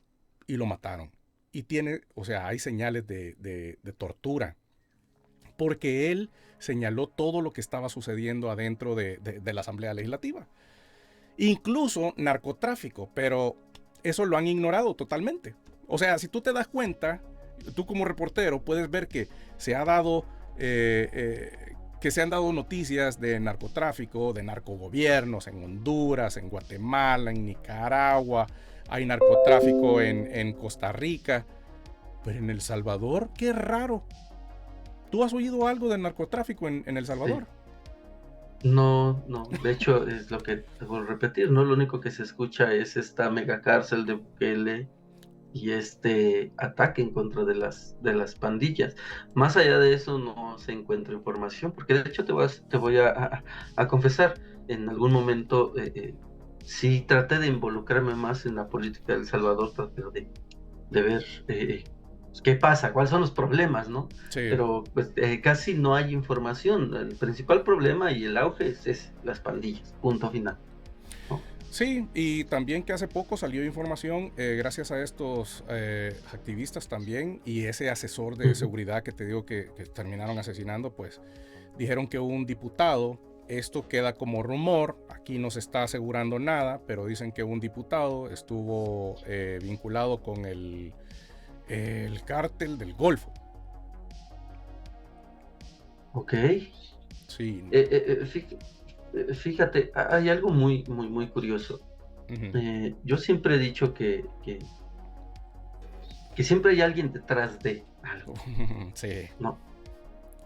y lo mataron. y tiene, o sea, hay señales de tortura, porque él señaló todo lo que estaba sucediendo adentro de la Asamblea Legislativa. Incluso narcotráfico, pero eso lo han ignorado totalmente. O sea, si tú te das cuenta, tú como reportero puedes ver que se ha dado, que se han dado noticias de narcotráfico, de narcogobiernos en Honduras, en Guatemala, en Nicaragua, hay narcotráfico en Costa Rica, pero en El Salvador, qué raro. ¿Tú has oído algo del narcotráfico en El Salvador? No, de hecho es lo que te voy a repetir, ¿no? Lo único que se escucha es esta mega cárcel de Bukele y este ataque en contra de las pandillas. Más allá de eso no se encuentra información, porque de hecho te voy a confesar, en algún momento sí traté de involucrarme más en la política de El Salvador, traté de ver qué pasa, cuáles son los problemas, ¿no? Sí. Pero pues casi no hay información. El principal problema y el auge es las pandillas, punto final, ¿no? Sí, y también que hace poco salió información, gracias a estos activistas también, y ese asesor de seguridad que te digo que terminaron asesinando, pues dijeron que un diputado, esto queda como rumor, aquí no se está asegurando nada, pero dicen que un diputado estuvo vinculado con el cártel del Golfo. Ok. Sí. Fíjate, hay algo muy, muy, muy curioso. Uh-huh. Yo siempre he dicho que siempre hay alguien detrás de algo. Sí. No,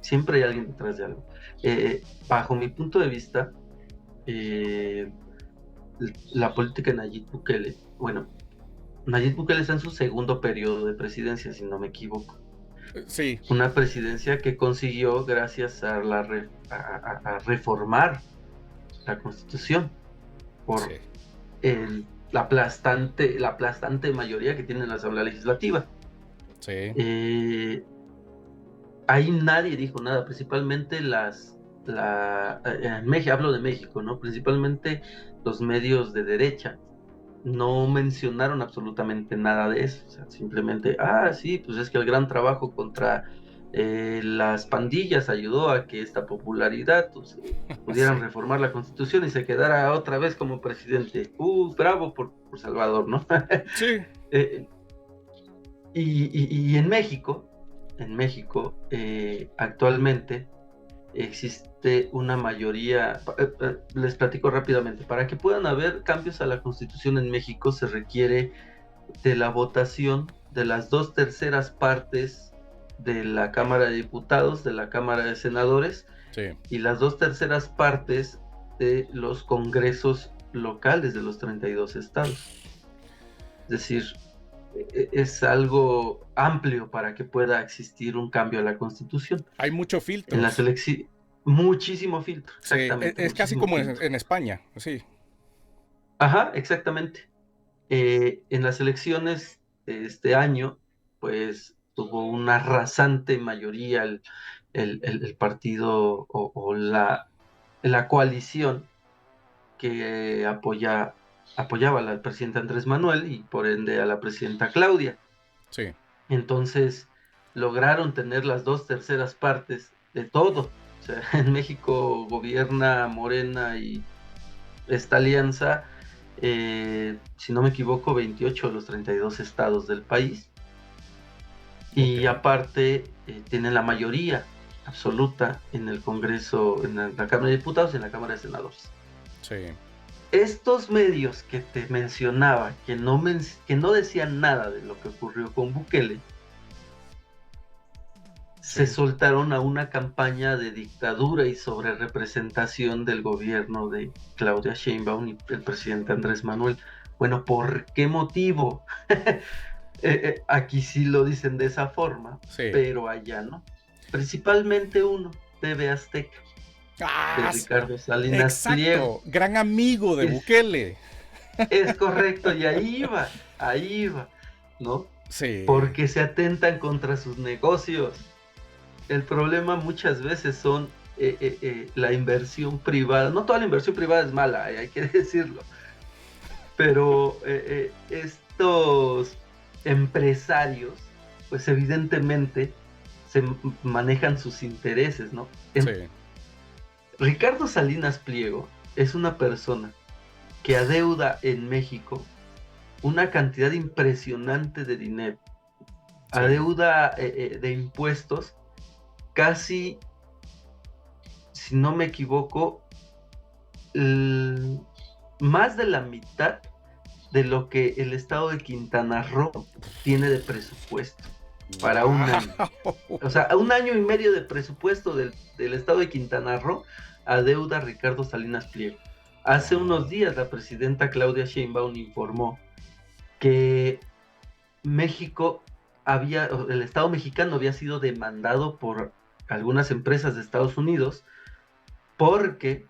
siempre hay alguien detrás de algo. Bajo mi punto de vista, la política de Nayib Bukele, bueno, Nayib Bukele está en su segundo periodo de presidencia, si no me equivoco. Sí. Una presidencia que consiguió gracias a a reformar la Constitución por sí. la aplastante mayoría que tiene la Asamblea Legislativa. Sí. Ahí nadie dijo nada, principalmente hablo de México, ¿no? Principalmente los medios de derecha no mencionaron absolutamente nada de eso, o sea, simplemente, sí, pues es que el gran trabajo contra las pandillas ayudó a que esta popularidad pudieran reformar la Constitución y se quedara otra vez como presidente. Bravo por Salvador, ¿no? Sí. Y en México, actualmente existe una mayoría, les platico rápidamente, para que puedan haber cambios a la Constitución en México se requiere de la votación de las 2/3 partes de la Cámara de Diputados, de la Cámara de Senadores, sí, y las 2/3 partes de los congresos locales de los 32 estados. Es decir, es algo amplio para que pueda existir un cambio a la Constitución. Hay mucho filtro. En las elecciones, muchísimo filtro. Exactamente. Sí, es casi como en España, sí. Ajá, exactamente. En las elecciones este año, pues tuvo una arrasante mayoría el partido o la coalición que apoyaba al presidente Andrés Manuel y por ende a la presidenta Claudia. Sí. Entonces lograron tener las 2/3 partes de todo. O sea, en México gobierna Morena y esta alianza, si no me equivoco, 28 de los 32 estados del país. Y aparte tienen la mayoría absoluta en el Congreso, en la Cámara de Diputados y en la Cámara de Senadores. Sí. Estos medios que te mencionaba, que no decían nada de lo que ocurrió con Bukele, se soltaron a una campaña de dictadura y sobre representación del gobierno de Claudia Sheinbaum y el presidente Andrés Manuel. Bueno, ¿por qué motivo? Aquí sí lo dicen de esa forma, pero allá no. Principalmente uno, TV Azteca. De Ricardo Salinas Pliego. Gran amigo de Bukele. Es correcto, y ahí iba, ¿no? Sí. Porque se atentan contra sus negocios. El problema muchas veces son la inversión privada. No toda la inversión privada es mala, hay que decirlo. Pero estos empresarios, pues evidentemente se manejan sus intereses, ¿no? Sí. Ricardo Salinas Pliego es una persona que adeuda en México una cantidad impresionante de dinero. Sí. Adeuda de impuestos casi, si no me equivoco, más de la mitad de lo que el estado de Quintana Roo tiene de presupuesto para un año. O sea, un año y medio de presupuesto del estado de Quintana Roo adeuda Ricardo Salinas Pliego. Hace unos días la presidenta Claudia Sheinbaum informó que el estado mexicano había sido demandado por algunas empresas de Estados Unidos porque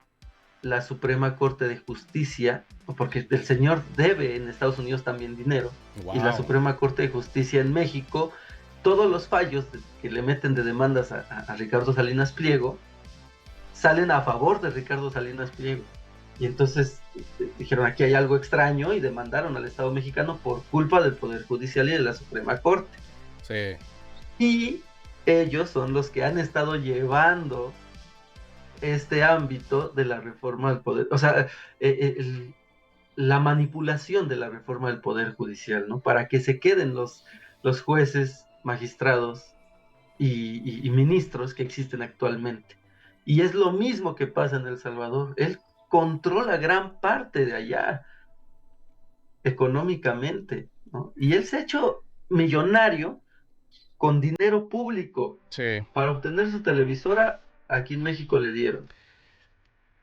la Suprema Corte de Justicia, porque el señor debe en Estados Unidos también dinero, y la Suprema Corte de Justicia en México, todos los fallos que le meten de demandas a Ricardo Salinas Pliego salen a favor de Ricardo Salinas Pliego. Y entonces dijeron, aquí hay algo extraño, y demandaron al Estado mexicano por culpa del Poder Judicial y de la Suprema Corte. Sí. Y ellos son los que han estado llevando este ámbito de la reforma del poder, o sea, la manipulación de la reforma del Poder Judicial, ¿no? Para que se queden los jueces, magistrados y ministros que existen actualmente. Y es lo mismo que pasa en El Salvador. Él controla gran parte de allá económicamente, ¿no? Y él se ha hecho millonario con dinero público. Sí. Para obtener su televisora, aquí en México le dieron.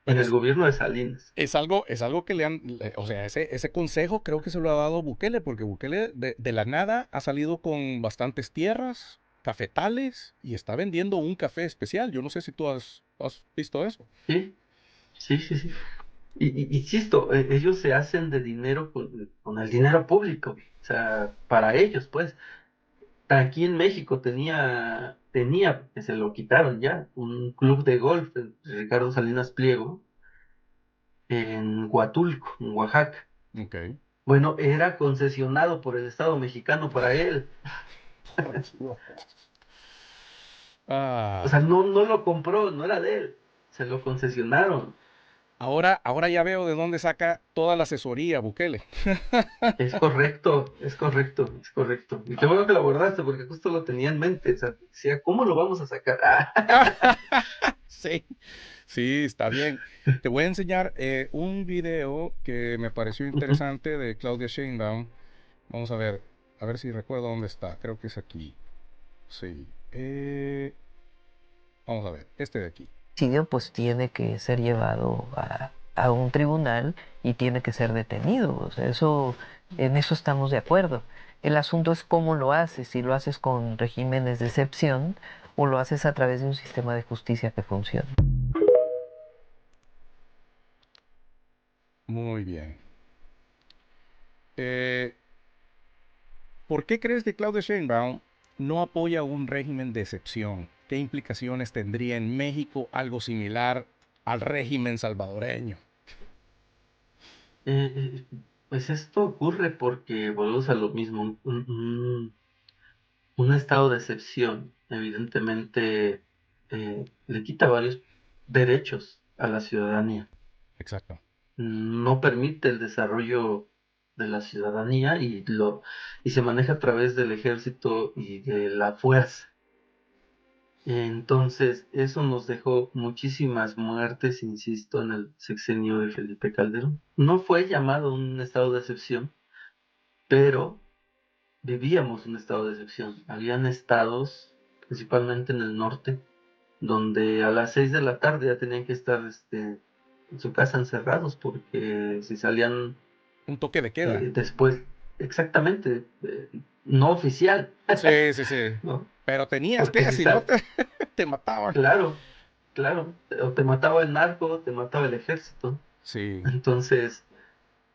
En el gobierno de Salinas. Es algo que le han, o sea, ese consejo creo que se lo ha dado Bukele, porque Bukele de la nada ha salido con bastantes tierras, cafetales, y está vendiendo un café especial. Yo no sé si tú has visto eso. Sí, sí, sí, sí. Y insisto, ellos se hacen de dinero con el dinero público. O sea, para ellos, pues. Aquí en México tenía, que se lo quitaron ya, un club de golf de Ricardo Salinas Pliego en Huatulco, en Oaxaca. Ok. Bueno, era concesionado por el Estado mexicano para él. O sea, no lo compró, no era de él, se lo concesionaron. Ahora ya veo de dónde saca toda la asesoría Bukele. Es correcto, es correcto, es correcto. Y qué bueno que lo abordaste, porque justo lo tenía en mente. O sea, decía, ¿cómo lo vamos a sacar? Sí, sí, está bien. Te voy a enseñar un video que me pareció interesante de Claudia Sheinbaum. Vamos a ver si recuerdo dónde está. Creo que es aquí. Sí. Vamos a ver, este de aquí. Pues tiene que ser llevado a un tribunal y tiene que ser detenido. O sea, en eso estamos de acuerdo. El asunto es cómo lo haces, si lo haces con regímenes de excepción o lo haces a través de un sistema de justicia que funcione. Muy bien. ¿Por qué crees que Claudia Sheinbaum no apoya un régimen de excepción? ¿Qué implicaciones tendría en México algo similar al régimen salvadoreño? Pues esto ocurre porque volvemos a lo mismo. Un estado de excepción, evidentemente, le quita varios derechos a la ciudadanía. Exacto. No permite el desarrollo de la ciudadanía y se maneja a través del ejército y de la fuerza. Entonces, eso nos dejó muchísimas muertes, insisto, en el sexenio de Felipe Calderón. No fue llamado un estado de excepción, pero vivíamos un estado de excepción. Habían estados, principalmente en el norte, donde a las 6 de la tarde ya tenían que estar en su casa encerrados, porque si salían Un toque de queda. después, exactamente, no oficial. Sí, sí, sí. ¿No? Pero tenías Porque que, si no te mataban. Claro, claro, o te mataba el narco, te mataba el ejército. Sí. Entonces,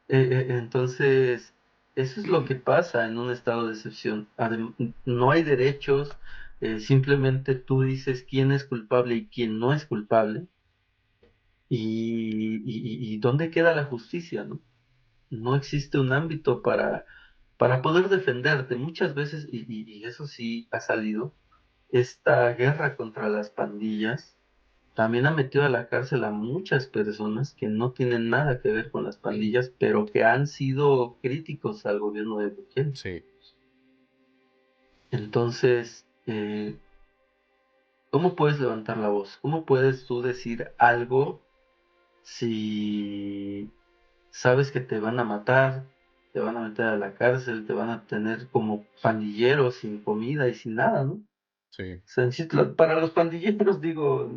eso es lo que pasa en un estado de excepción. No hay derechos, simplemente tú dices quién es culpable y quién no es culpable. Y dónde queda la justicia, ¿no? No existe un ámbito para poder defenderte. Muchas veces, y eso sí ha salido, esta guerra contra las pandillas también ha metido a la cárcel a muchas personas que no tienen nada que ver con las pandillas, pero que han sido críticos al gobierno de Bukele. Sí. Entonces, ¿cómo puedes levantar la voz? ¿Cómo puedes tú decir algo si sabes que te van a matar, te van a meter a la cárcel, te van a tener como pandillero sin comida y sin nada, ¿no? Sí. Para los pandilleros, digo,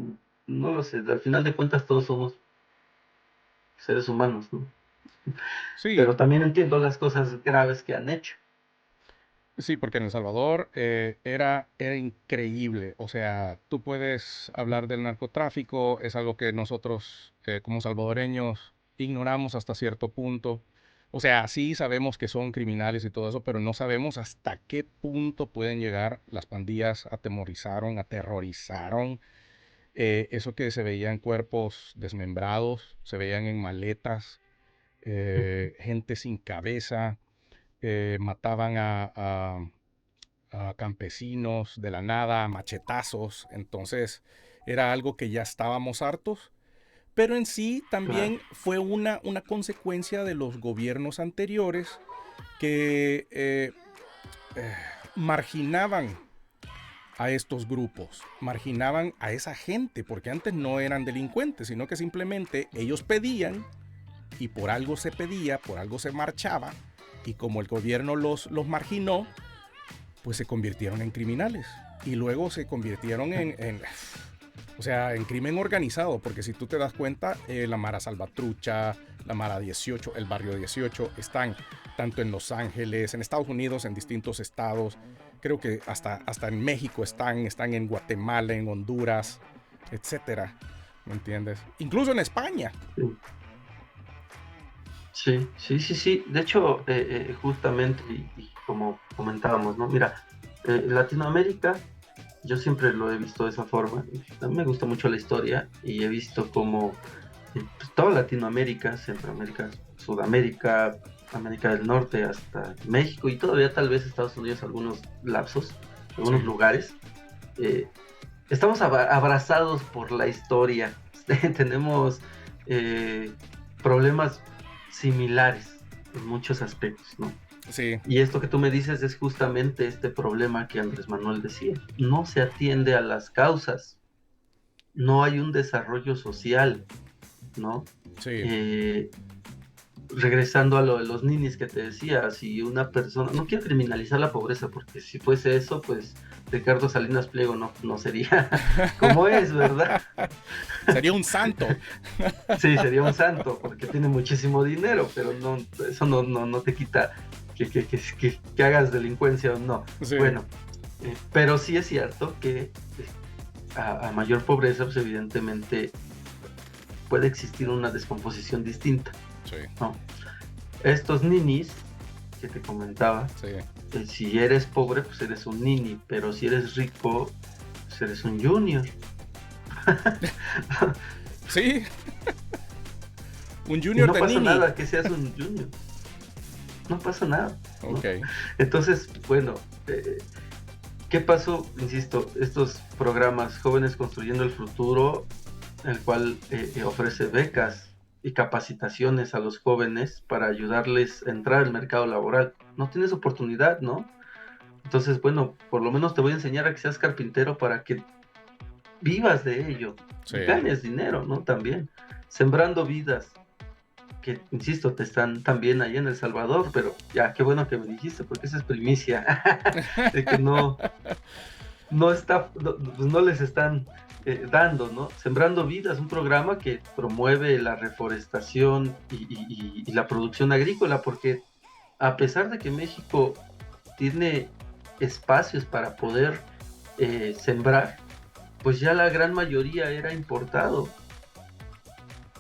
no lo sé, al final de cuentas todos somos seres humanos, ¿no? Sí. Pero también entiendo las cosas graves que han hecho. Sí, porque en El Salvador era increíble. O sea, tú puedes hablar del narcotráfico, es algo que nosotros como salvadoreños ignoramos hasta cierto punto. O sea, sí sabemos que son criminales y todo eso, pero no sabemos hasta qué punto pueden llegar. Las pandillas aterrorizaron. Eso que se veían cuerpos desmembrados, se veían en maletas, gente sin cabeza, mataban a campesinos de la nada, a machetazos. Entonces era algo que ya estábamos hartos. Pero en sí también fue una consecuencia de los gobiernos anteriores que marginaban a estos grupos, marginaban a esa gente, porque antes no eran delincuentes, sino que simplemente ellos pedían y por algo se pedía, por algo se marchaba, y como el gobierno los marginó, pues se convirtieron en criminales y luego se convirtieron en crimen organizado, porque si tú te das cuenta, la Mara Salvatrucha, la Mara 18, el Barrio 18, están tanto en Los Ángeles, en Estados Unidos, en distintos estados, creo que hasta en México están en Guatemala, en Honduras, etcétera, ¿me entiendes? Incluso en España. Sí. De hecho, justamente, y como comentábamos, ¿no? Mira, Latinoamérica, yo siempre lo he visto de esa forma. A mí me gusta mucho la historia y he visto cómo pues, toda Latinoamérica, Centroamérica, Sudamérica, América del Norte, hasta México y todavía tal vez Estados Unidos, algunos lapsos, algunos lugares, estamos abrazados por la historia. Tenemos problemas similares en muchos aspectos, ¿no? Sí. Y esto que tú me dices es justamente este problema que Andrés Manuel decía. No se atiende a las causas, no hay un desarrollo social, ¿no? Sí. Regresando a lo de los ninis que te decía, si una persona, no quiero criminalizar la pobreza, porque si fuese eso, pues Ricardo Salinas Pliego no sería como es, ¿verdad? Sería un santo. Sí, sería un santo, porque tiene muchísimo dinero, pero no, eso no te quita que hagas delincuencia o no. Sí. Bueno, pero sí es cierto que a mayor pobreza, pues evidentemente puede existir una descomposición distinta. Sí. ¿No? Estos ninis que te comentaba, sí. Si eres pobre, pues eres un nini, pero si eres rico, pues eres un junior. Sí. Un junior no de pasa nini. nada que seas un junior. No pasa nada. Okay. ¿No? Entonces, bueno, ¿qué pasó? Insisto, estos programas Jóvenes Construyendo el Futuro, el cual ofrece becas y capacitaciones a los jóvenes para ayudarles a entrar al mercado laboral. No tienes oportunidad, ¿no? Entonces, bueno, por lo menos te voy a enseñar a que seas carpintero para que vivas de ello, sí. Y ganes dinero, ¿no? También, sembrando vidas, que, insisto, te están también ahí en El Salvador, pero ya, qué bueno que me dijiste, porque esa es primicia, de que no les están dando, ¿no? Sembrando Vidas, un programa que promueve la reforestación y la producción agrícola, porque a pesar de que México tiene espacios para poder sembrar, pues ya la gran mayoría era importado.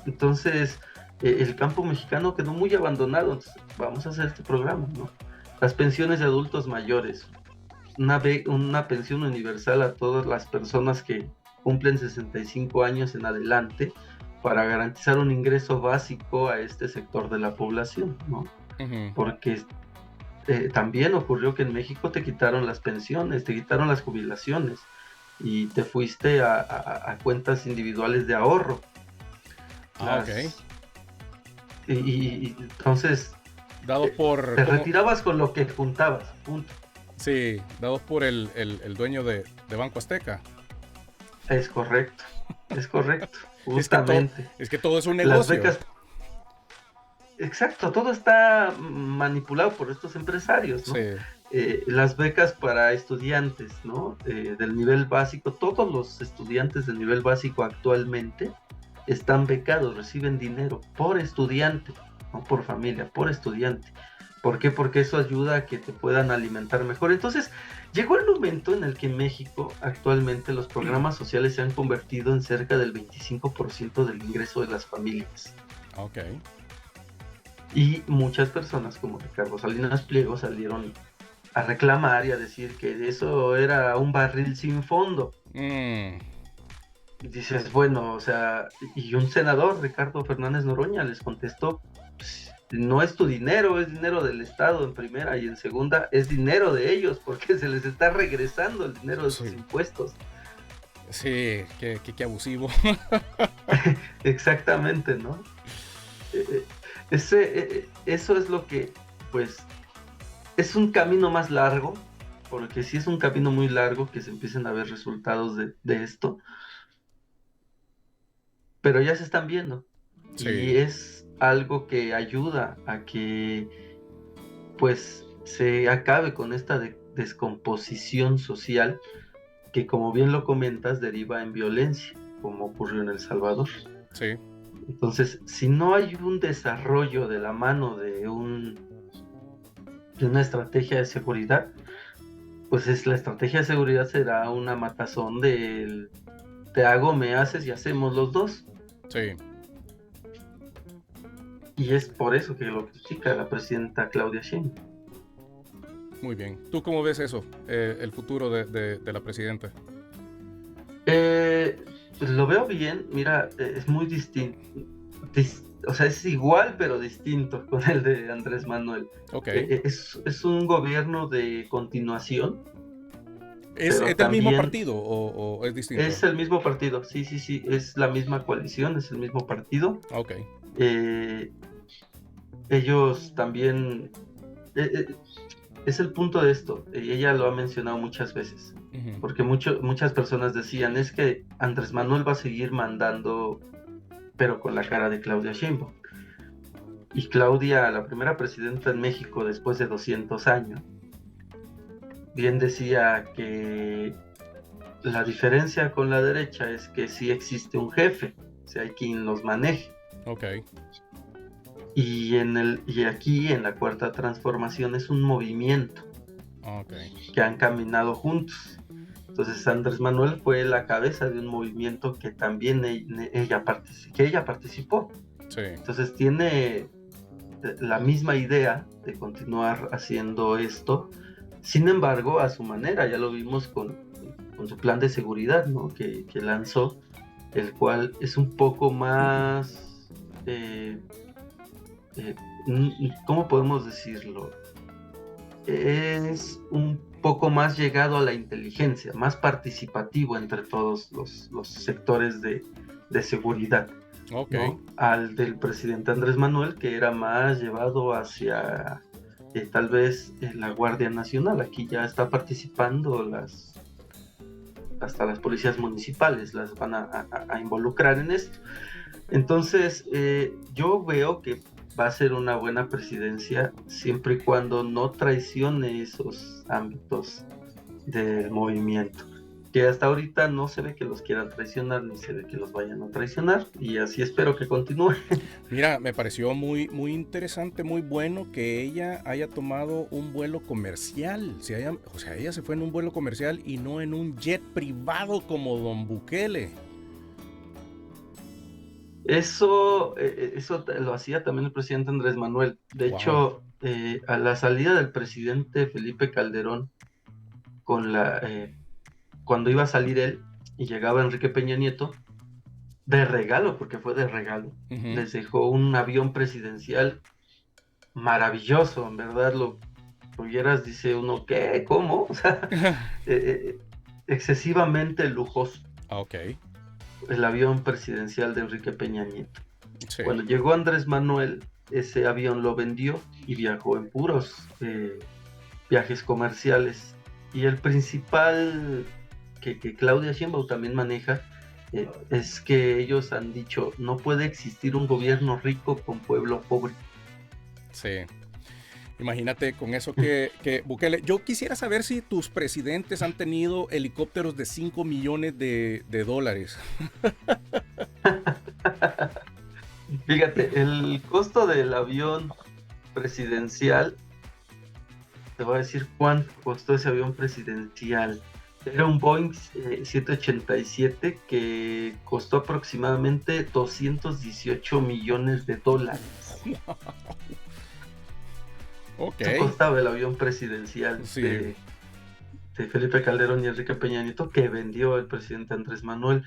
Entonces, el campo mexicano quedó muy abandonado. Entonces, vamos a hacer este programa, ¿no? Las pensiones de adultos mayores, una pensión universal a todas las personas que cumplen 65 años en adelante, para garantizar un ingreso básico a este sector de la población, ¿no? Uh-huh. Porque también ocurrió que en México te quitaron las pensiones, te quitaron las jubilaciones y te fuiste a cuentas individuales de ahorro. Ok. Y entonces Dados por... te ¿cómo? retirabas con lo que juntabas, punto. Sí, dados por el dueño de Banco Azteca. Es correcto, Es que, justamente. es que todo es un Las negocio. becas, exacto, todo está manipulado por estos empresarios, ¿no? Sí, Las becas para estudiantes, ¿no? Del nivel básico, todos los estudiantes del nivel básico actualmente están becados, reciben dinero por estudiante, no por familia, por estudiante. ¿Por qué? Porque eso ayuda a que te puedan alimentar mejor. Entonces, llegó el momento en el que en México actualmente los programas sociales se han convertido en cerca del 25% del ingreso de las familias. ok. Y muchas personas como Ricardo Salinas Pliego salieron a reclamar y a decir que eso era un barril sin fondo. Mm, Y dices, bueno, o sea, y un senador, Ricardo Fernández Noroña, les contestó, pues, no es tu dinero, es dinero del Estado en primera, y en segunda es dinero de ellos, porque se les está regresando el dinero de sus Sí. impuestos. sí, qué abusivo. Exactamente, ¿no? Eso es lo que, pues, es un camino más largo, porque sí es un camino muy largo que se empiecen a ver resultados de esto, pero ya se están viendo. Sí, Y es algo que ayuda a que, pues, se acabe con esta descomposición social que, como bien lo comentas, deriva en violencia, como ocurrió en El Salvador. sí, Entonces, si no hay un desarrollo de la mano de una estrategia de seguridad, pues la estrategia de seguridad será una matazón del te hago, me haces y hacemos los dos. sí. Y es por eso que lo critica la presidenta Claudia Sheinbaum. Muy bien. ¿Tú cómo ves eso, el futuro de la presidenta? Lo veo bien, mira, es muy distinto. O sea, es igual pero distinto con el de Andrés Manuel. Ok. Es un gobierno de continuación. ¿Es pero del mismo también partido o es distinto? es el mismo partido, sí, es la misma coalición, es el mismo partido. Ok. Ellos también, es el punto de esto, y ella lo ha mencionado muchas veces, Ujú. porque muchas personas decían, es que Andrés Manuel va a seguir mandando, pero con la cara de Claudia Sheinbaum. Y Claudia, la primera presidenta en México después de 200 años, bien decía que la diferencia con la derecha es que sí existe un jefe, o sea, hay quien los maneje. Ok. Y aquí en la Cuarta Transformación es un movimiento Ok. que han caminado juntos. Entonces Andrés Manuel fue la cabeza de un movimiento que también ella participó. Sí. Entonces tiene la misma idea de continuar haciendo esto, sin embargo a su manera. Ya lo vimos con su plan de seguridad, ¿no? que lanzó, el cual es un poco más, ¿cómo podemos decirlo? Es un poco más llegado a la inteligencia, más participativo entre todos los sectores de seguridad. Ok. ¿No? Al del presidente Andrés Manuel, que era más llevado hacia tal vez la Guardia Nacional. Aquí ya está participando hasta las policías municipales, las van a involucrar en esto. Entonces, yo veo que va a ser una buena presidencia siempre y cuando no traicione esos ámbitos del movimiento, que hasta ahorita no se ve que los quieran traicionar, ni se ve que los vayan a traicionar, y así espero que continúe. Mira, me pareció muy, muy interesante, muy bueno que ella haya tomado un vuelo comercial. O sea, ella se fue en un vuelo comercial y no en un jet privado como Don Bukele. Eso lo hacía también el presidente Andrés Manuel. De hecho, a la salida del presidente Felipe Calderón, cuando iba a salir él y llegaba Enrique Peña Nieto, de regalo, porque fue de regalo, les dejó un avión presidencial maravilloso, en verdad Oyeras, dice uno, ¿qué? ¿Cómo? O sea, excesivamente lujoso. Ok. El avión presidencial de Enrique Peña Nieto. Sí. Cuando llegó Andrés Manuel, ese avión lo vendió y viajó en puros viajes comerciales. Y el principal que Claudia Sheinbaum también maneja es que ellos han dicho, no puede existir un gobierno rico con pueblo pobre. Sí. Imagínate con eso que Bukele. Yo quisiera saber si tus presidentes han tenido helicópteros de 5 millones de dólares. Fíjate, el costo del avión presidencial, te voy a decir cuánto costó ese avión presidencial. Era un Boeing 787 que costó aproximadamente 218 millones de dólares. Ok. Eso costaba el avión presidencial Sí. de Felipe Calderón y Enrique Peña Nieto, que vendió el presidente Andrés Manuel.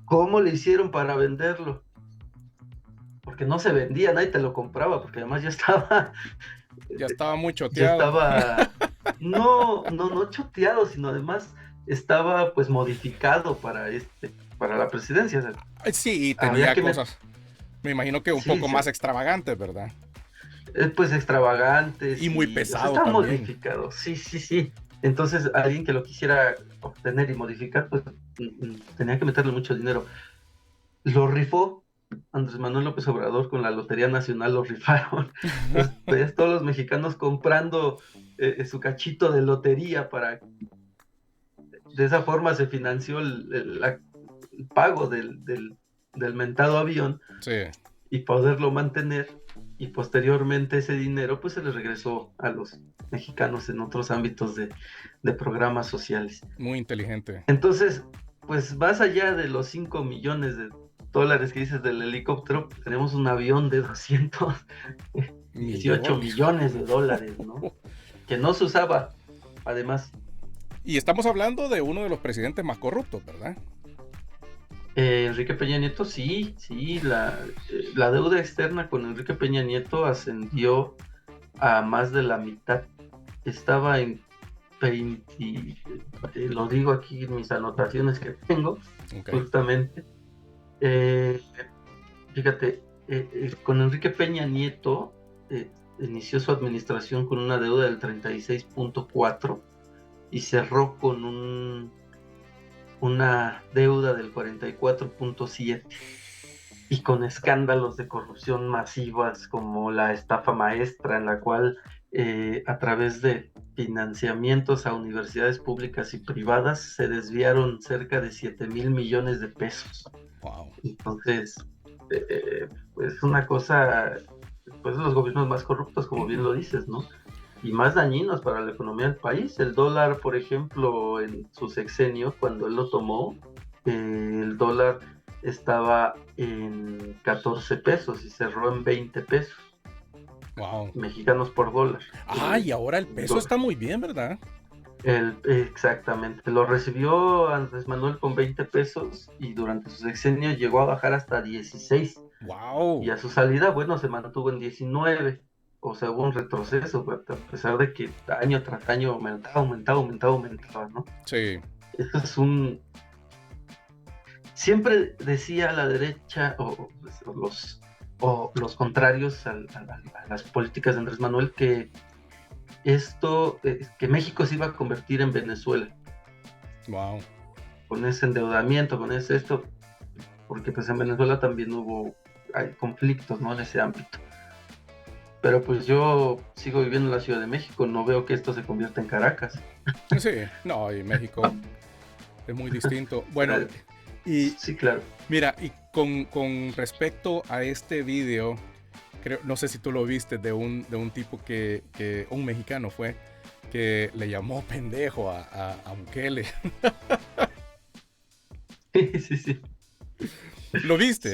¿Cómo le hicieron para venderlo? Porque no se vendía, nadie te lo compraba, porque además ya estaba muy ya choteado. estaba no choteado, sino además estaba pues modificado para la presidencia. O sea, Sí, había tenía que cosas. Me imagino que un Sí, poco sí. más extravagantes, ¿verdad? Pues extravagantes Y muy o sea, pesado está también. modificado. Sí. Entonces, alguien que lo quisiera obtener y modificar, pues tenía que meterle mucho dinero. Lo rifó Andrés Manuel López Obrador con la Lotería Nacional, lo rifaron. Entonces, ves todos los mexicanos comprando su cachito de lotería para... De esa forma se financió el pago del mentado avión Sí. y poderlo mantener, y posteriormente ese dinero pues se le regresó a los mexicanos en otros ámbitos de programas sociales. Muy inteligente. Entonces, pues más allá de los 5 millones de dólares que dices del helicóptero, tenemos un avión de 218 millones de dólares, ¿no? Que no se usaba, además. Y estamos hablando de uno de los presidentes más corruptos, ¿verdad? Enrique Peña Nieto, sí, la deuda externa con Enrique Peña Nieto ascendió a más de la mitad. Estaba en 20, lo digo aquí en mis anotaciones que tengo, Okay. justamente. Fíjate, con Enrique Peña Nieto inició su administración con una deuda del 36.4 y cerró con una deuda del 44.7 y con escándalos de corrupción masivas como la estafa maestra, en la cual a través de financiamientos a universidades públicas y privadas se desviaron cerca de 7,000 millones de pesos. Wow. Entonces, pues una cosa, pues de los gobiernos más corruptos, como bien lo dices, ¿no? Y más dañinos para la economía del país. El dólar, por ejemplo, en su sexenio, cuando él lo tomó, el dólar estaba en 14 pesos y cerró en 20 pesos. Wow. Mexicanos por dólar. Y ahora el peso está muy bien, ¿verdad? Exactamente. Lo recibió Andrés Manuel con 20 pesos y durante su sexenio llegó a bajar hasta 16. Wow. Y a su salida, bueno, se mantuvo en 19. O sea, hubo un retroceso, a pesar de que año tras año aumentaba, ¿no? Sí. Eso es siempre decía la derecha o los contrarios a las políticas de Andrés Manuel que que México se iba a convertir en Venezuela. Wow. Con ese endeudamiento, con esto, porque pues en Venezuela también hay conflictos, ¿no? En ese ámbito. Pero pues yo sigo viviendo en la Ciudad de México, no veo que esto se convierta en Caracas. Sí, no, y México es muy distinto. Bueno, y sí, claro. Mira, y con respecto a este video, no sé si tú lo viste, de un tipo que un mexicano fue, que le llamó pendejo a Bukele. Sí. ¿Lo viste?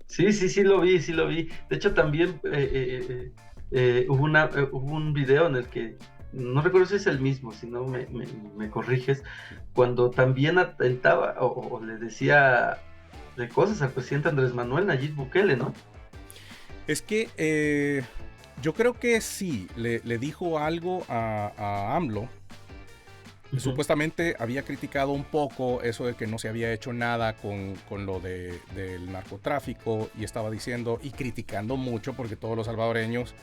Sí, lo vi. De hecho, también hubo un video en el que, no recuerdo si es el mismo, si no me corriges, cuando también atentaba o le decía de cosas al presidente Andrés Manuel Nayib Bukele, ¿no? Es que Yo creo que sí, le dijo algo a AMLO. Supuestamente había criticado un poco eso de que no se había hecho nada con lo del narcotráfico y estaba diciendo y criticando mucho porque todos los salvadoreños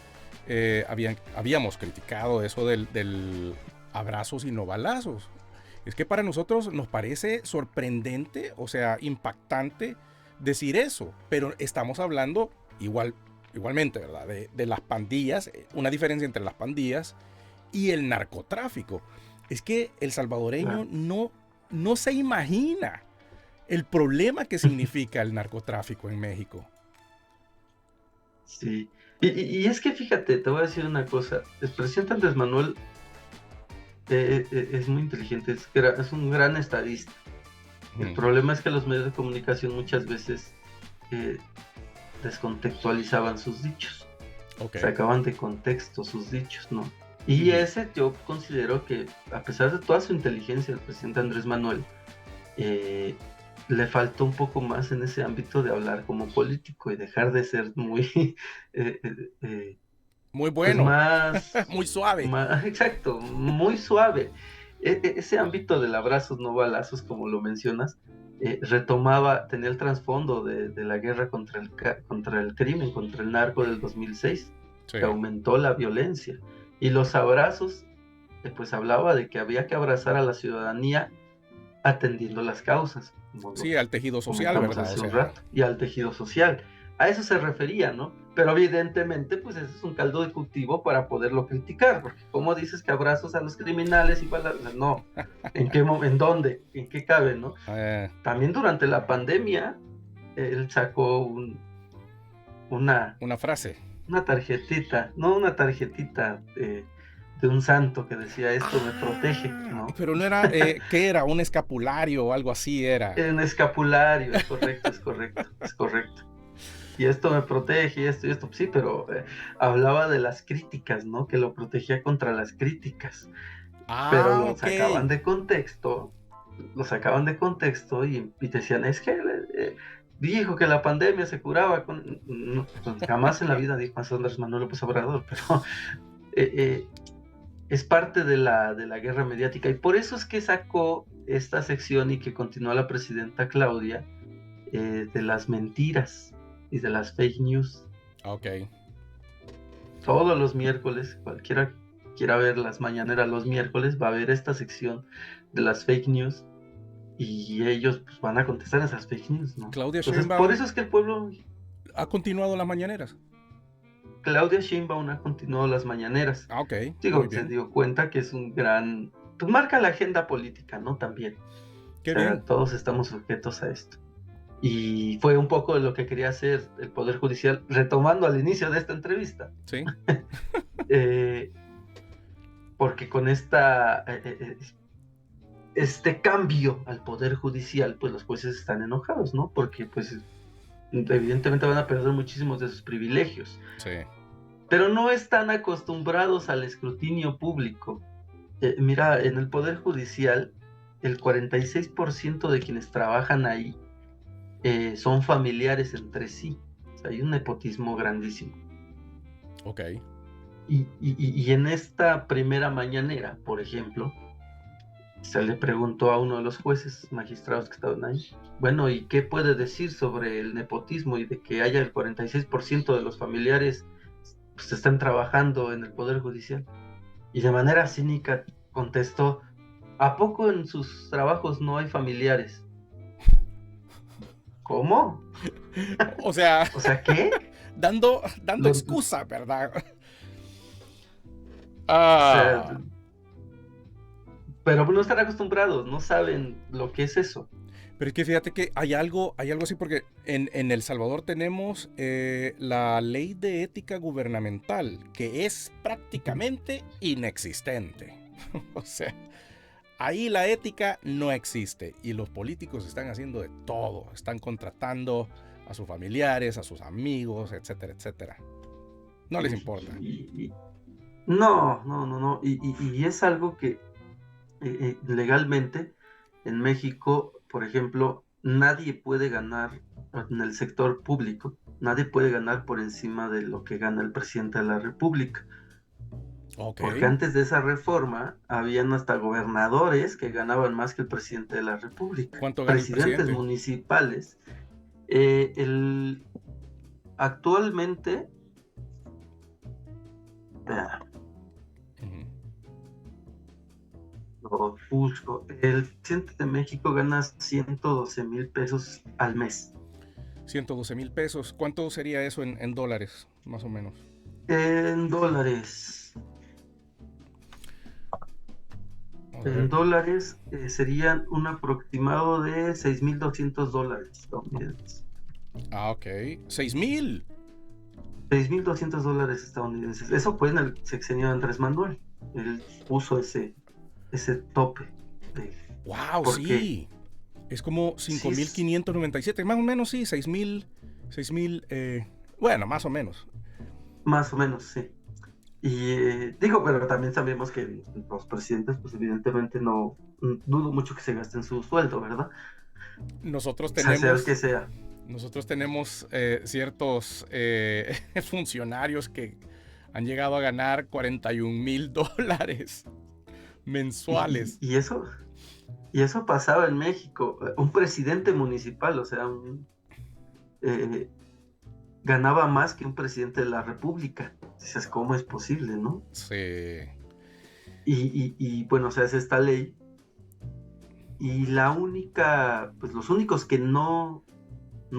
habíamos criticado eso del abrazos y no balazos. Es que para nosotros nos parece sorprendente, o sea, impactante decir eso, pero estamos hablando igualmente, ¿verdad? De las pandillas, una diferencia entre las pandillas y el narcotráfico. Es que el salvadoreño no se imagina el problema que significa el narcotráfico en México. Sí, y es que fíjate, te voy a decir una cosa, el presidente Andrés Manuel es muy inteligente, es un gran estadista. El problema es que los medios de comunicación muchas veces descontextualizaban sus dichos, sacaban de contexto sus dichos, ¿no? Y ese yo considero que, a pesar de toda su inteligencia, el presidente Andrés Manuel le faltó un poco más en ese ámbito de hablar como político y dejar de ser muy... muy bueno, pues más, muy suave. Exacto, muy suave. Ese ámbito del abrazos no balazos, como lo mencionas, tenía el trasfondo de la guerra contra el crimen, contra el narco del 2006, que aumentó la violencia. Y los abrazos, pues hablaba de que había que abrazar a la ciudadanía atendiendo las causas. Sí, al tejido social, ¿verdad? Y al tejido social. A eso se refería, ¿no? Pero evidentemente, pues ese es un caldo de cultivo para poderlo criticar, porque ¿cómo dices que abrazos a los criminales y balazos? No, ¿en dónde? ¿En qué cabe, no? También durante la pandemia, él sacó una frase. Una tarjetita de un santo que decía esto me protege, ¿no? Pero no era, ¿qué era? ¿Un escapulario o algo así era? Un escapulario, es correcto. Y esto me protege, y esto, sí, pero hablaba de las críticas, ¿no? Que lo protegía contra las críticas. Pero lo sacaban de contexto, y decían, es que dijo que la pandemia se curaba con... No, jamás en la vida dijo Andrés Manuel López Obrador, pero es parte de la guerra mediática, y por eso es que sacó esta sección y que continúa la presidenta Claudia de las mentiras y de las fake news. Todos los miércoles, cualquiera quiera ver las mañaneras los miércoles, va a ver esta sección de las fake news y ellos pues, van a contestar esas fake news, ¿no? Claudia Entonces, Sheinbaum por eso es que el pueblo... ¿Ha continuado las mañaneras? Claudia Sheinbaum ha continuado las mañaneras. Se dio cuenta que es un gran... Pues marca la agenda política, ¿no? También. Qué bien. Todos estamos sujetos a esto. Y fue un poco de lo que quería hacer el Poder Judicial, retomando al inicio de esta entrevista. Sí. Porque con este cambio al Poder Judicial, pues los jueces están enojados, ¿no? Porque pues evidentemente van a perder muchísimos de sus privilegios. Sí. Pero no están acostumbrados al escrutinio público. Mira, en el Poder Judicial, el 46% de quienes trabajan ahí son familiares entre sí. O sea, hay un nepotismo grandísimo. Y en esta primera mañanera, por ejemplo, se le preguntó a uno de los jueces magistrados que estaban ahí, bueno, ¿y qué puede decir sobre el nepotismo y de que haya el 46% de los familiares pues están trabajando en el Poder Judicial? Y de manera cínica contestó, ¿a poco en sus trabajos no hay familiares? ¿Cómo? O sea, ¿qué? Dando excusa, ¿verdad? Pero no están acostumbrados, no saben lo que es eso. Pero es que fíjate que hay algo así, porque en El Salvador tenemos la ley de ética gubernamental, que es prácticamente inexistente. O sea, ahí la ética no existe y los políticos están haciendo de todo. Están contratando a sus familiares, a sus amigos, etcétera, etcétera. No les importa. No. Y es algo que legalmente en México, por ejemplo, nadie puede ganar en el sector público, nadie puede ganar por encima de lo que gana el presidente de la República. Ok. Porque antes de esa reforma, habían hasta gobernadores que ganaban más que el presidente de la República. ¿Cuánto gana el Presidentes presidente? municipales. Actualmente, lo busco, el presidente de México gana 112,000 pesos al mes. 112,000 pesos. ¿Cuánto sería eso en dólares, más o menos? En dólares. A En ver. dólares serían un aproximado de $6,200 estadounidenses. Ah, ok. 6,000. $6,200 estadounidenses. Eso fue en el sexenio de Andrés Manuel. Él puso ese tope. Wow, porque sí. Es como sí, 5,597. Más o menos, sí. 6,000. Bueno, más o menos. más o menos, sí. Y digo, pero también sabemos que los presidentes, pues evidentemente no dudo mucho que se gasten su sueldo, ¿verdad? Nosotros O sea, sea el que tenemos, sea. nosotros tenemos ciertos funcionarios que han llegado a ganar $41,000 mensuales. Y eso pasaba en México. Un presidente municipal, o sea, ganaba más que un presidente de la República. Dices, ¿cómo es posible, no? Sí. Y bueno, se hace esta ley. Y pues los únicos que no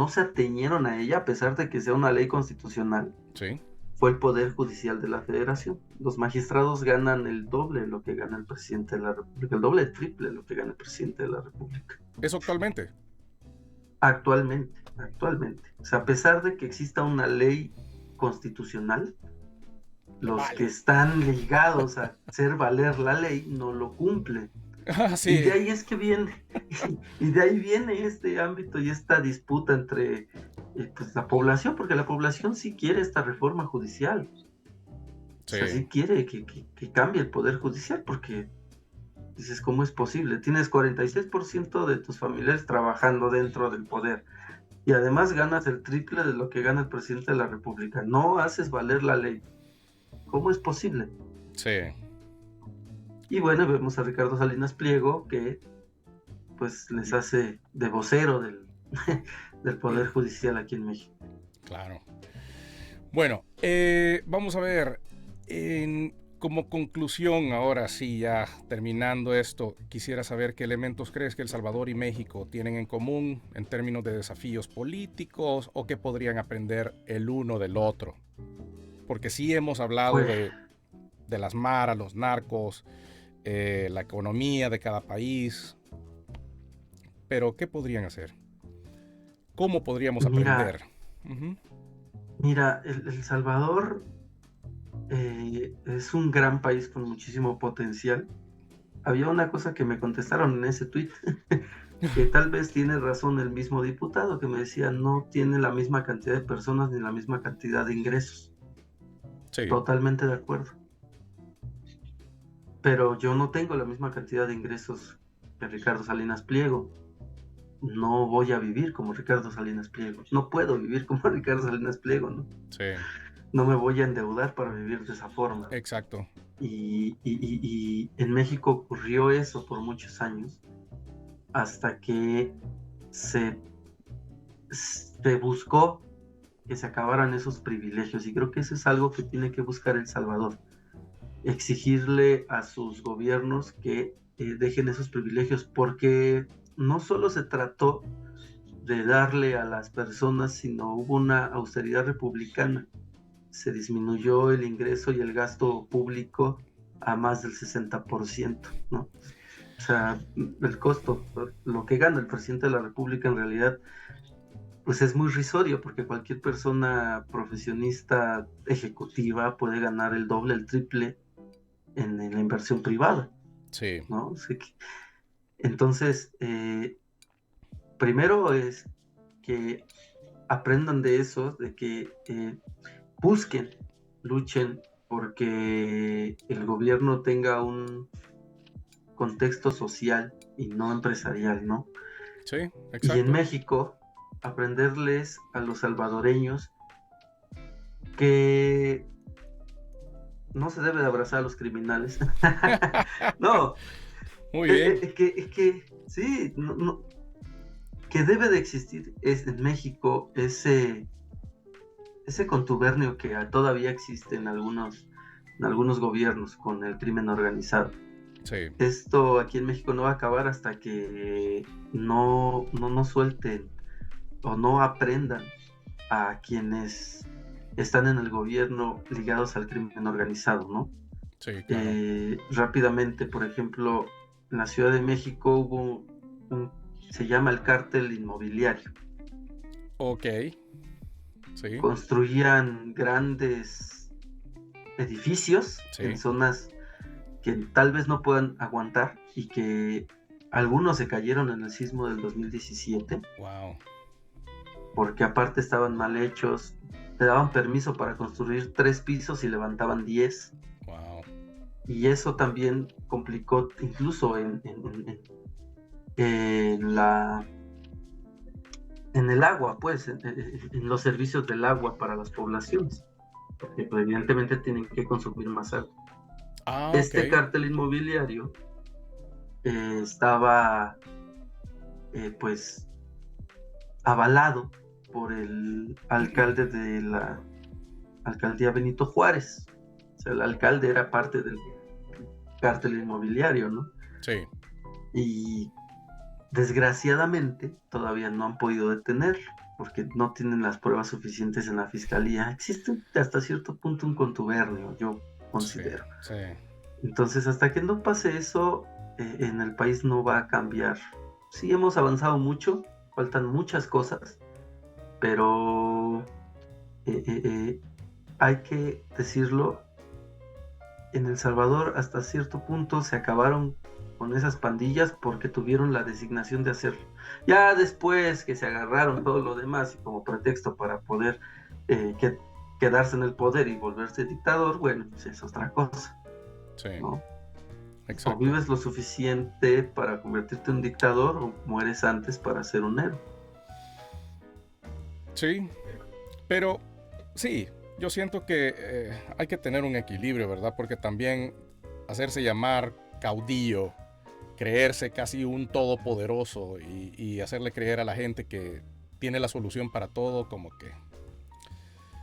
se atañeron a ella, a pesar de que sea una ley constitucional, Sí. fue el Poder Judicial de la Federación. Los magistrados ganan el doble de lo que gana el presidente de la República, el doble, el triple de lo que gana el presidente de la República. ¿Eso actualmente? Actualmente. O sea, a pesar de que exista una ley constitucional, los que están ligados a hacer valer la ley no lo cumplen. Ah, sí. Y de ahí es que viene, y de ahí viene este ámbito y esta disputa entre pues, la población, porque la población sí quiere esta reforma judicial. Sí. O sea, sí quiere que cambie el Poder Judicial, porque dices, ¿cómo es posible? Tienes 46% de tus familiares trabajando dentro del poder y además ganas el triple de lo que gana el presidente de la República. No haces valer la ley. ¿Cómo es posible? Sí. Y bueno, vemos a Ricardo Salinas Pliego que pues les hace de vocero del Poder Judicial aquí en México. Claro. Bueno, vamos a ver, como conclusión, ahora sí, ya terminando esto, quisiera saber qué elementos crees que El Salvador y México tienen en común en términos de desafíos políticos o qué podrían aprender el uno del otro. Porque sí hemos hablado Pues, de las maras, los narcos, la economía de cada país, pero ¿qué podrían hacer? ¿Cómo podríamos aprender? Mira, El Salvador es un gran país con muchísimo potencial. Había una cosa que me contestaron en ese tweet, que tal vez tiene razón el mismo diputado, que me decía, no tiene la misma cantidad de personas ni la misma cantidad de ingresos. Sí. Totalmente de acuerdo. Pero yo no tengo la misma cantidad de ingresos que Ricardo Salinas Pliego. No voy a vivir como Ricardo Salinas Pliego. No puedo vivir como Ricardo Salinas Pliego, ¿no? Sí. No me voy a endeudar para vivir de esa forma. Exacto. Y en México ocurrió eso por muchos años, hasta que se buscó que se acabaran esos privilegios. Y creo que eso es algo que tiene que buscar El Salvador. Exigirle a sus gobiernos que dejen esos privilegios, porque no solo se trató de darle a las personas, sino hubo una austeridad republicana. Se disminuyó el ingreso y el gasto público a más del 60%, ¿no? O sea, el costo, lo que gana el presidente de la República en realidad, pues es muy risorio, porque cualquier persona profesionista ejecutiva puede ganar el doble, el triple en la inversión privada. Sí. ¿No? O sea, entonces, primero es que aprendan de eso, de que busquen, luchen porque el gobierno tenga un contexto social y no empresarial, ¿no? Sí, exacto. Y en México, aprenderles a los salvadoreños que no se debe de abrazar a los criminales. No, Muy bien. es que sí, que debe de existir en México ese contubernio que todavía existe en algunos gobiernos con el crimen organizado. Sí. Esto aquí en México no va a acabar hasta que no suelten o no aprendan a quienes están en el gobierno ligados al crimen organizado, ¿no? Sí, claro. Rápidamente, por ejemplo, en la Ciudad de México hubo se llama el cártel inmobiliario. Ok. Sí. Construían grandes edificios en zonas que tal vez no puedan aguantar y que algunos se cayeron en el sismo del 2017. Wow. Porque aparte estaban mal hechos, te daban permiso para construir 3 pisos y levantaban 10. Wow. Y eso también complicó incluso en el agua, pues, en los servicios del agua para las poblaciones, porque pues, evidentemente tienen que consumir más agua. Este cártel inmobiliario estaba pues avalado por el alcalde de la alcaldía Benito Juárez. O sea, el alcalde era parte del cártel inmobiliario, ¿no? Sí. Y desgraciadamente todavía no han podido detenerlo porque no tienen las pruebas suficientes en la fiscalía. Existe hasta cierto punto un contubernio, yo considero. Sí. Entonces, hasta que no pase eso, en el país no va a cambiar. Sí, hemos avanzado mucho, faltan muchas cosas, pero hay que decirlo, en El Salvador hasta cierto punto se acabaron con esas pandillas porque tuvieron la designación de hacerlo. Ya después que se agarraron todo lo demás y como pretexto para poder quedarse en el poder y volverse dictador, bueno, pues es otra cosa. Sí. ¿No? Exacto. O vives lo suficiente para convertirte en un dictador o mueres antes para ser un héroe. Sí, pero sí, yo siento que hay que tener un equilibrio, ¿verdad? Porque también hacerse llamar caudillo, creerse casi un todopoderoso y hacerle creer a la gente que tiene la solución para todo, como que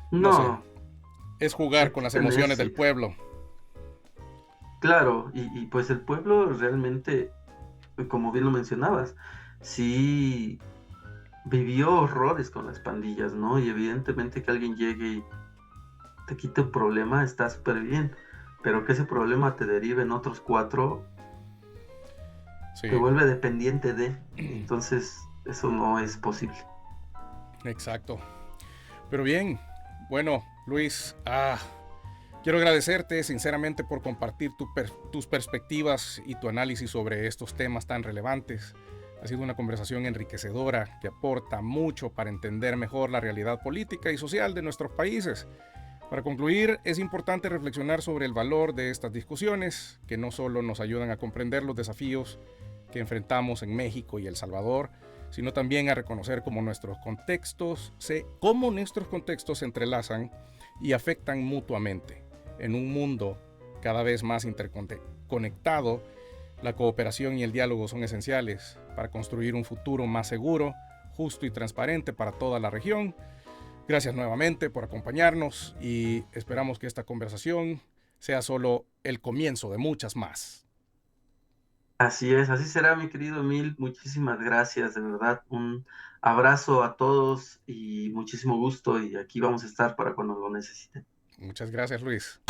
no sé, es jugar con las emociones del pueblo. Claro, y pues el pueblo realmente, como bien lo mencionabas, sí vivió horrores con las pandillas, ¿no? Y evidentemente que alguien llegue y te quite un problema está súper bien, pero que ese problema te derive en otros 4, sí, te vuelve dependiente de, entonces eso no es posible. Exacto. Pero bien, bueno, Luis, quiero agradecerte sinceramente por compartir tus perspectivas y tu análisis sobre estos temas tan relevantes. Ha sido una conversación enriquecedora que aporta mucho para entender mejor la realidad política y social de nuestros países. Para concluir, es importante reflexionar sobre el valor de estas discusiones, que no solo nos ayudan a comprender los desafíos que enfrentamos en México y El Salvador, sino también a reconocer cómo nuestros contextos se entrelazan y afectan mutuamente. En un mundo cada vez más interconectado, la cooperación y el diálogo son esenciales para construir un futuro más seguro, justo y transparente para toda la región. Gracias nuevamente por acompañarnos y esperamos que esta conversación sea solo el comienzo de muchas más. Así es, así será, mi querido Emil. Muchísimas gracias, de verdad. Un abrazo a todos y muchísimo gusto. Y aquí vamos a estar para cuando lo necesiten. Muchas gracias, Luis.